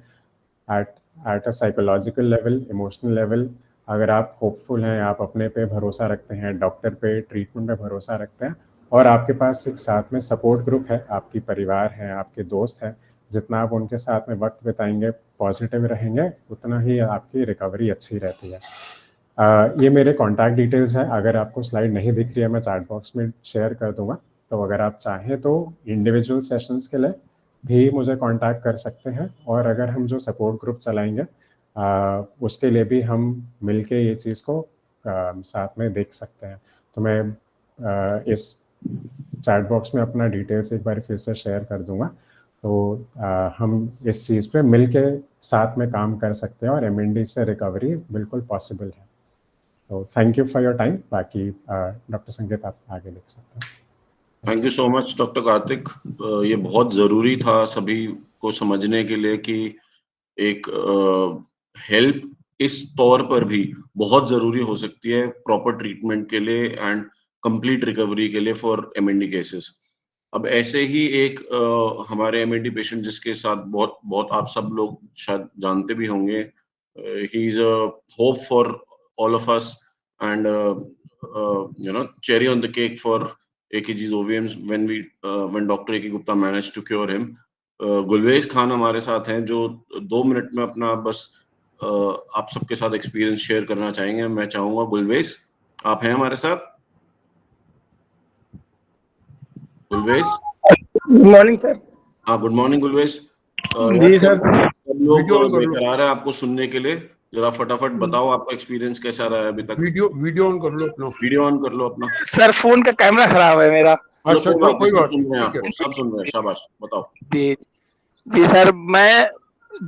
at a psychological level, emotional level, अगर आप होपफुल हैं, आप अपने पे भरोसा रखते हैं, डॉक्टर पे, ट्रीटमेंट पे भरोसा रखते हैं और आपके पास एक साथ में सपोर्ट ग्रुप है, आपकी परिवार है, आपके दोस्त हैं, जितना आप उनके साथ में वक्त बिताएंगे, पॉजिटिव रहेंगे, उतना ही आपकी रिकवरी अच्छी रहती है। ये मेरे कॉन्टैक्ट डिटेल्स हैं, अगर आपको स्लाइड नहीं दिख रही है मैं चैट बॉक्स में शेयर कर दूंगा, तो अगर आप चाहें तो इंडिविजुअल सेशंस के लिए भी मुझे कांटेक्ट कर सकते हैं। और अगर हम जो सपोर्ट ग्रुप चलाएंगे उसके लिए भी हम मिलके ये चीज़ को साथ में देख सकते हैं। तो मैं इस चैट बॉक्स में अपना डिटेल्स एक बार फिर से शेयर कर दूंगा। तो हम इस चीज़ पे मिलके साथ में काम कर सकते हैं और एमएनडी से रिकवरी बिल्कुल पॉसिबल है। तो thank you for your time. बाकी डॉक्टर संकेत आप आगे लिख सकते हैं। Thank you so much doctor Kartik. ये बहुत जरूरी था सभी को समझने के लिए कि एक हेल्प इस तौर पर भी बहुत जरूरी हो सकती है प्रॉपर ट्रीटमेंट के लिए एंड कंप्लीट रिकवरी के लिए फॉर एमएनडी केसेस। अब ऐसे ही एक हमारे एमएनडी पेशेंट जिसके साथ बहुत बहुत आप सब लोग शायद जानते भी होंगे, he is a hope for all of us and cherry on the cake for AKG's OVMs when Dr. A.K. Gupta managed to cure him. Gulvez Khan हमारे साथ हैं जो 2 मिनट में अपना बस आप सबके साथ एक्सपीरियंस शेयर करना चाहेंगे। मैं चाहूंगा गुलवेज, आप हैं हमारे साथ? गुलवेज, गुड मॉर्निंग सर। हाँ गुड मॉर्निंग गुलवेज। जी सर। सब लोग वीडियो ऑन कर लो। बेकरार है आपको सुनने के लिए। जरा फटाफट बताओ आपका एक्सपीरियंस कैसा रहा है अभी तक। वीडियो ऑन कर लो अपना। वीडियो ऑन कर लो अपना। सर फोन का कैमरा खराब है मेरा। अच्छा कोई बात नहीं, कोई सब बात सुन रहे हैं नहीं, ठीक आपको, सब सुन रहे हैं, शाबाश, बताओ। जी जी सर, मैं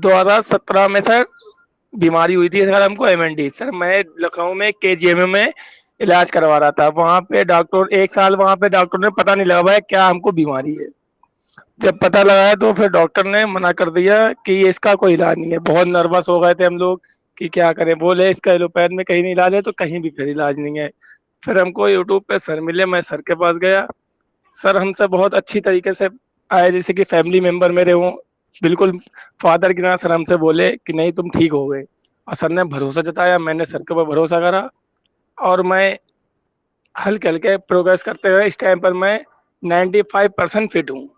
2017 में सर बीमारी हुई थी सर हमको एमएनडी। सर मैं लखनऊ में केजीएमयू में इलाज करवा रहा था। वहाँ पे डॉक्टर 1 साल वहाँ पे डॉक्टर ने पता नहीं लगा भाई क्या हमको बीमारी है। जब पता लगाया तो फिर डॉक्टर ने मना कर दिया कि इसका कोई इलाज नहीं है। बहुत नर्वस हो गए थे हम लोग कि क्या करें। बोले इसका एलोपैथ में कहीं नहीं इलाज है, तो कहीं भी फिर इलाज नहीं है। फिर हमको यूट्यूब पे सर मिले, मैं सर के पास गया। सर हमसे बहुत अच्छी तरीके से आए, जैसे कि फैमिली मेंबर मेरे हों, बिल्कुल फादर की तरह। सर हमसे बोले कि नहीं तुम ठीक हो गए, और सर ने भरोसा जताया, मैंने सर के ऊपर भरोसा करा, और मैं हल्के हल्के प्रोग्रेस करते हुए इस टाइम पर मैं 95% फिट हूँ।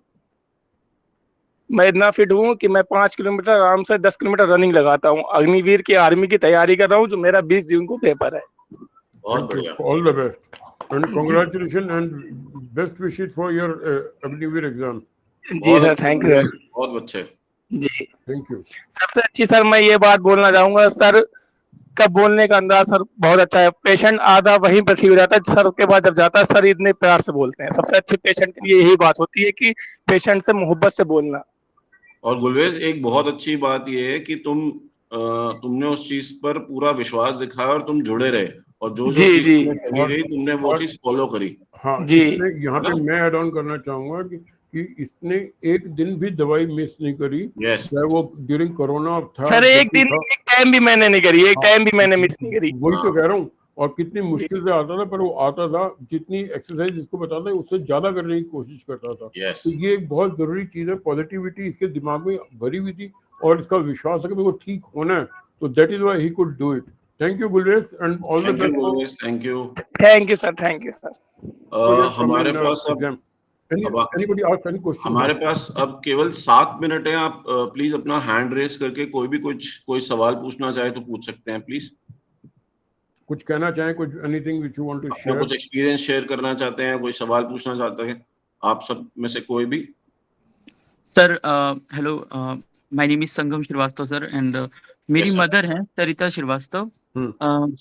मैं इतना फिट हूँ कि मैं 5 किलोमीटर आराम से 10 किलोमीटर रनिंग लगाता हूँ। अग्निवीर की आर्मी की तैयारी कर रहा हूँ, जो मेरा 20 जून को पेपर है। बहुत बढ़िया। All the best and congratulation and best wishes for your Agniveer exam. जी सर, थैंक यू सर। बहुत अच्छे। जी थैंक यू। सबसे अच्छी सर मैं ये बात बोलना चाहूंगा, सर का बोलने का अंदाज सर बहुत अच्छा है। पेशेंट आधा वहीं पर ठीक हो जाता है, सर के बाद जब जाता है सर इतने प्यार से बोलते हैं। सबसे अच्छी पेशेंट के लिए यही बात होती है कि पेशेंट से मोहब्बत से बोलना। और गुलवेज एक बहुत अच्छी बात यह है कि तुमने उस चीज पर पूरा विश्वास दिखाया और तुम जुड़े रहे, और जो जी चीज जी तुम्हें कही गई तुमने वो और चीज फॉलो करी। हाँ, जी इसने यहाँ पे ना? मैं ऐड ऑन करना चाहूंगा कि इसने एक दिन भी दवाई मिस नहीं करी, यस चाहे वो ड्यूरिंग कोरोना था, सर, जब एक भी दिन था। एक टाइम भी मैंने नहीं करी, एक हाँ, टाइम भी मैंने मिस नहीं करी। वही तो हाँ। कह रहा हूँ। और कितनी मुश्किल से आता था, पर वो आता था, जितनी एक्सरसाइज जिसको बताता है उससे ज्यादा करने की कोशिश करता था। यस तो ये एक बहुत जरूरी चीज है। पॉजिटिविटी इसके दिमाग में भरी हुई थी और इसका विश्वास है कि मेरे को ठीक होना है, तो that is why he could do it. Thank you Gulvez and all the thank you best for Gulvez, thank you. Thank you sir, thank you sir. Your हमारे कमिंग पास अब एग्जाम। अब एनीबॉडी आस्क एनी क्वेश्चन? हमारे पास अब केवल 7 minute है। आप please अपना hand raise करके कोई भी कोई सवाल पूछना चाहे तो पूछ सकते हैं प्लीज। कुछ कहना चाहें, कुछ anything which you want to अपना शेयर? कुछ एक्सपीरियंस शेयर करना चाहते हैं, कोई सवाल पूछना चाहते हैं, आप सब में से कोई भी। Sir hello, my name is Sangam Srivastava sir, and मेरी Yes, sir. मदर हैं सरिता श्रीवास्तव। हम्म।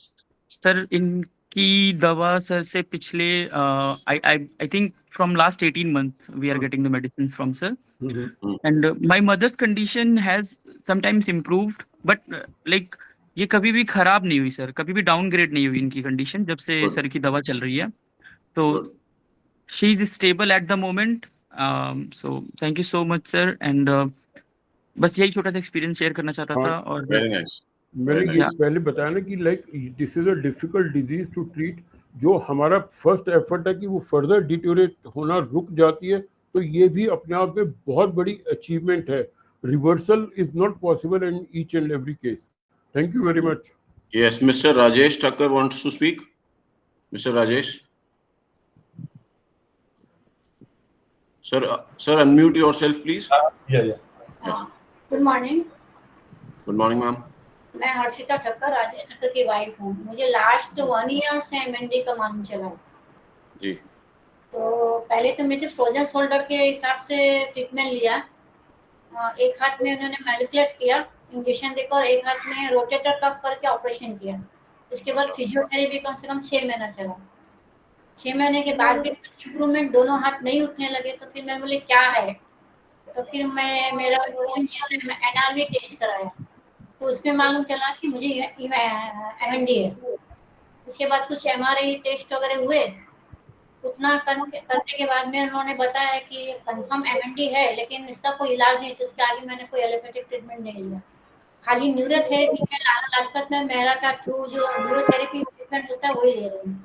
सर इनकी दवा सर से पिछले I I think from last 18 month we are getting the medicine from sir, and my mother's condition has sometimes improved, but like ये कभी भी खराब नहीं हुई सर, कभी भी डाउनग्रेड नहीं हुई इनकी कंडीशन जब से Good. सर की दवा चल रही है। तो Good. she is stable at the moment, so thank you so much sir, and बस यही छोटा सा एक्सपीरियंस शेयर करना चाहता था। और Very nice. मैंने Very ये nice. पहले बताया ना कि like this is a difficult disease to treat. जो हमारा फर्स्ट एफर्ट है कि वो फर्दर डिटोरेट होना रुक जाती है, तो ये भी अपने आप में बहुत बड़ी अचीवमेंट है। Reversal is not possible in each and every case. Thank you very much. Yes, Mr. Rajesh Thakkar wants to speak. Mr. Rajesh. Sir, unmute yourself, please. हाँ, good morning. Good morning, ma'am. मैं हर्षिता ठक्कर, राजेश ठक्कर की wife हूँ। मुझे last 1 year से MND का मालूम चला। जी। तो पहले तो मुझे फ्रोजन शोल्डर के हिसाब से ट्रीटमेंट लिया, एक हाथ में उन्होंने मैनिपुलेट किया इंजेक्शन देकर, और एक हाथ में रोटेटर कफ करके ऑपरेशन किया। उसके बाद फिजियोथेरेपी कम से कम 6 महीना चला। 6 महीने के बाद भी कुछ इम्प्रूवमेंट, दोनों हाथ नहीं उठने लगे। तो फिर मैं बोले क्या है, तो फिर मैं मेरा एनआरवी टेस्ट कराया, तो उसमें मालूम चला कि मुझे एमएनडी है। उसके बाद कुछ एमआरआई टेस्ट वगैरह हुए, उतना करने के बाद में उन्होंने बताया कि कंफर्म एमएनडी है, लेकिन इसका कोई इलाज नहीं। तो इसके आगे मैंने कोई एलोपैथिक ट्रीटमेंट नहीं लिया, खाली न्यूरोथेरेपी में लाला लाजपत में मेरा का थ्रू जो न्यूरोथेरेपी ट्रीटमेंट होता है वही ले रही हूँ।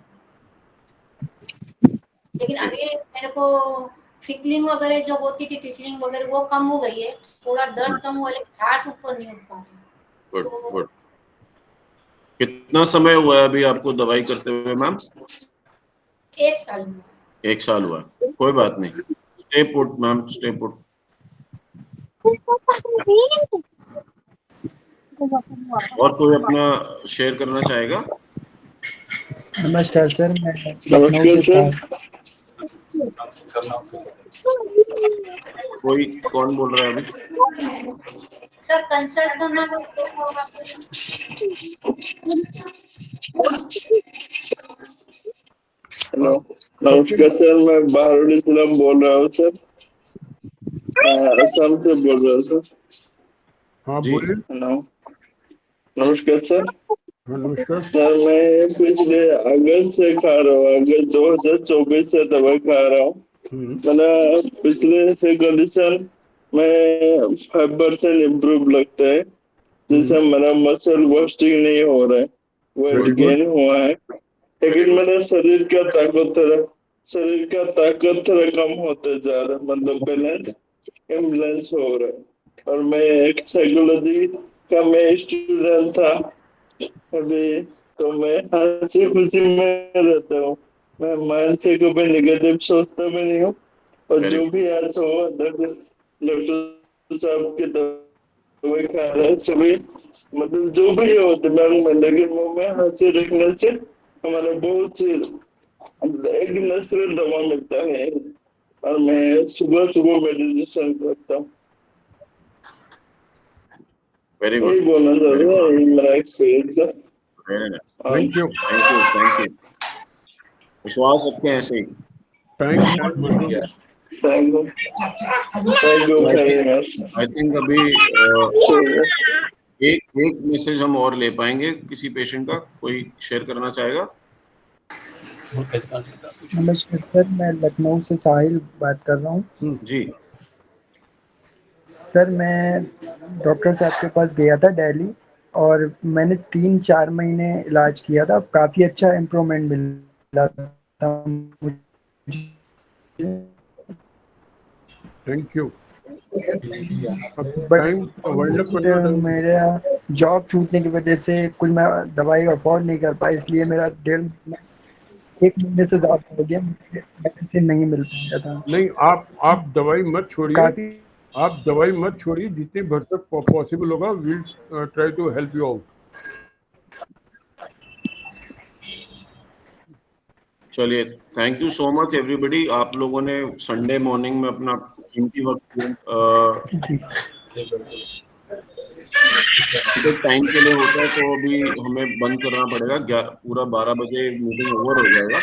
लेकिन अभी मेरे को फिकलिंग वगैरह जो होती थी, टिचरिंग वगैरह, वो कम हो गई है। थोड़ा दर्द कम हुआ, लेकिन हाथ ऊपर नहीं उठ पा रहा। Good good. कितना समय हुआ है अभी आपको दवाई करते हुए मैम? 1 साल में। 1 साल हुआ, कोई बात नहीं, stay put ma'am, stay put. और कोई अपना शेयर करना चाहेगा? नमस्कार सर, मैं लखनऊ से कोई कौन बोल रहा है अभी? सर कंसल्ट करना होगा। हेलो, नमस्कार सर, मैं बाहरुल इस्लाम बोल रहा हूँ सर, असम से बोल रहा हूँ सर। हाँ बोलिए। हेलो, नमस्कार सर। नमस्कार सर, मैं पिछले अगस्त से खा रहा हूँ, अगस्त 2024 से दवाई खा रहा हूँ। मेरा पिछले से कंडीशन में 5% इम्प्रूव लगता है, जिससे मेरा मसल बस्टिंग नहीं हो रहा है, वेट गेन हुआ है। लेकिन मेरा शरीर का ताकत थोड़ा कम होता जा रहा है, मतलब बैलेंस इम्बैलेंस हो रहा है। और मैं एक साइकोलॉजी का मैं स्टूडेंट था अभी, तो मैं हंसी खुशी में रहता हूँ। मैं माइंड से कभी नेगेटिव सोचता भी नहीं हूँ, और जो भी आज हो डॉक्टर साहब की दवाई खा रहे हैं सभी, मतलब जो भी हो दिमाग में, लेकिन वो मैं हंसी रखने से हमारा बहुत एक नेचुरल दवा मिलता है। और मैं सुबह सुबह मेडिटेशन करता हूँ। वेरी गुड, यही बोलना चाहता हूँ, यही मेरा एक्सपीरियंस है। Very nice, thank you, thank you. विश्वास रखते हैं ऐसे ही। Thank you. आई थिंक अभी एक मैसेज हम और ले पाएंगे किसी पेशेंट का, कोई शेयर करना चाहेगा? नमस्कार सर, मैं लखनऊ से साहिल बात कर रहा हूँ। जी सर, मैं डॉक्टर साहब के पास गया था दिल्ली, और मैंने 3-4 महीने इलाज किया था। काफ़ी अच्छा इम्प्रूवमेंट मिला था मुझे। Thank you. बट मेरा जॉब छूटने की वजह से कुछ मैं दवाई अफोर्ड नहीं कर पाया, इसलिए मेरा 1 महीने से ज़्यादा हो गया, मेडिसिन नहीं मिल पाया था। नहीं, आप दवाई मत छोड़िए, काफी आप दवाई मत छोड़िए, जितनी भर तक पॉसिबल होगा will try to help you out. चलिए, thank you so much everybody. आप लोगों ने संडे मॉर्निंग में अपना कीमती वक्त टाइम के लिए होता है, तो अभी हमें बंद करना पड़ेगा। पूरा 12 बजे मीटिंग ओवर हो जाएगा।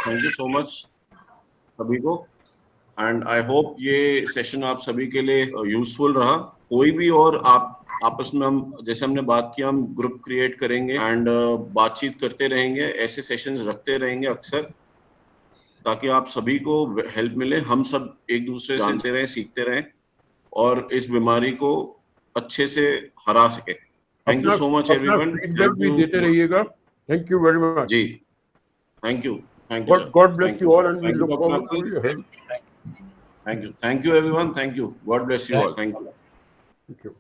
थैंक यू सो मच सभी को, एंड आई होप ये सेशन आप सभी के लिए यूजफुल रहा। कोई भी और आप आपस में, हम जैसे हमने बात किया, हम ग्रुप क्रिएट करेंगे एंड बातचीत करते रहेंगे, ऐसे सेशंस रखते रहेंगे अक्सर, ताकि आप सभी को हेल्प मिले, हम सब एक दूसरे से जानते रहें, सीखते रहें और इस बीमारी को अच्छे से हरा सके। Thank you so much everyone. Feedback भी देते रहिएगा। थैंक यू वेरी मच जी, thank you sir. God bless you all and we look forward to your help. Thank you everyone, thank you, God bless you all, thank you.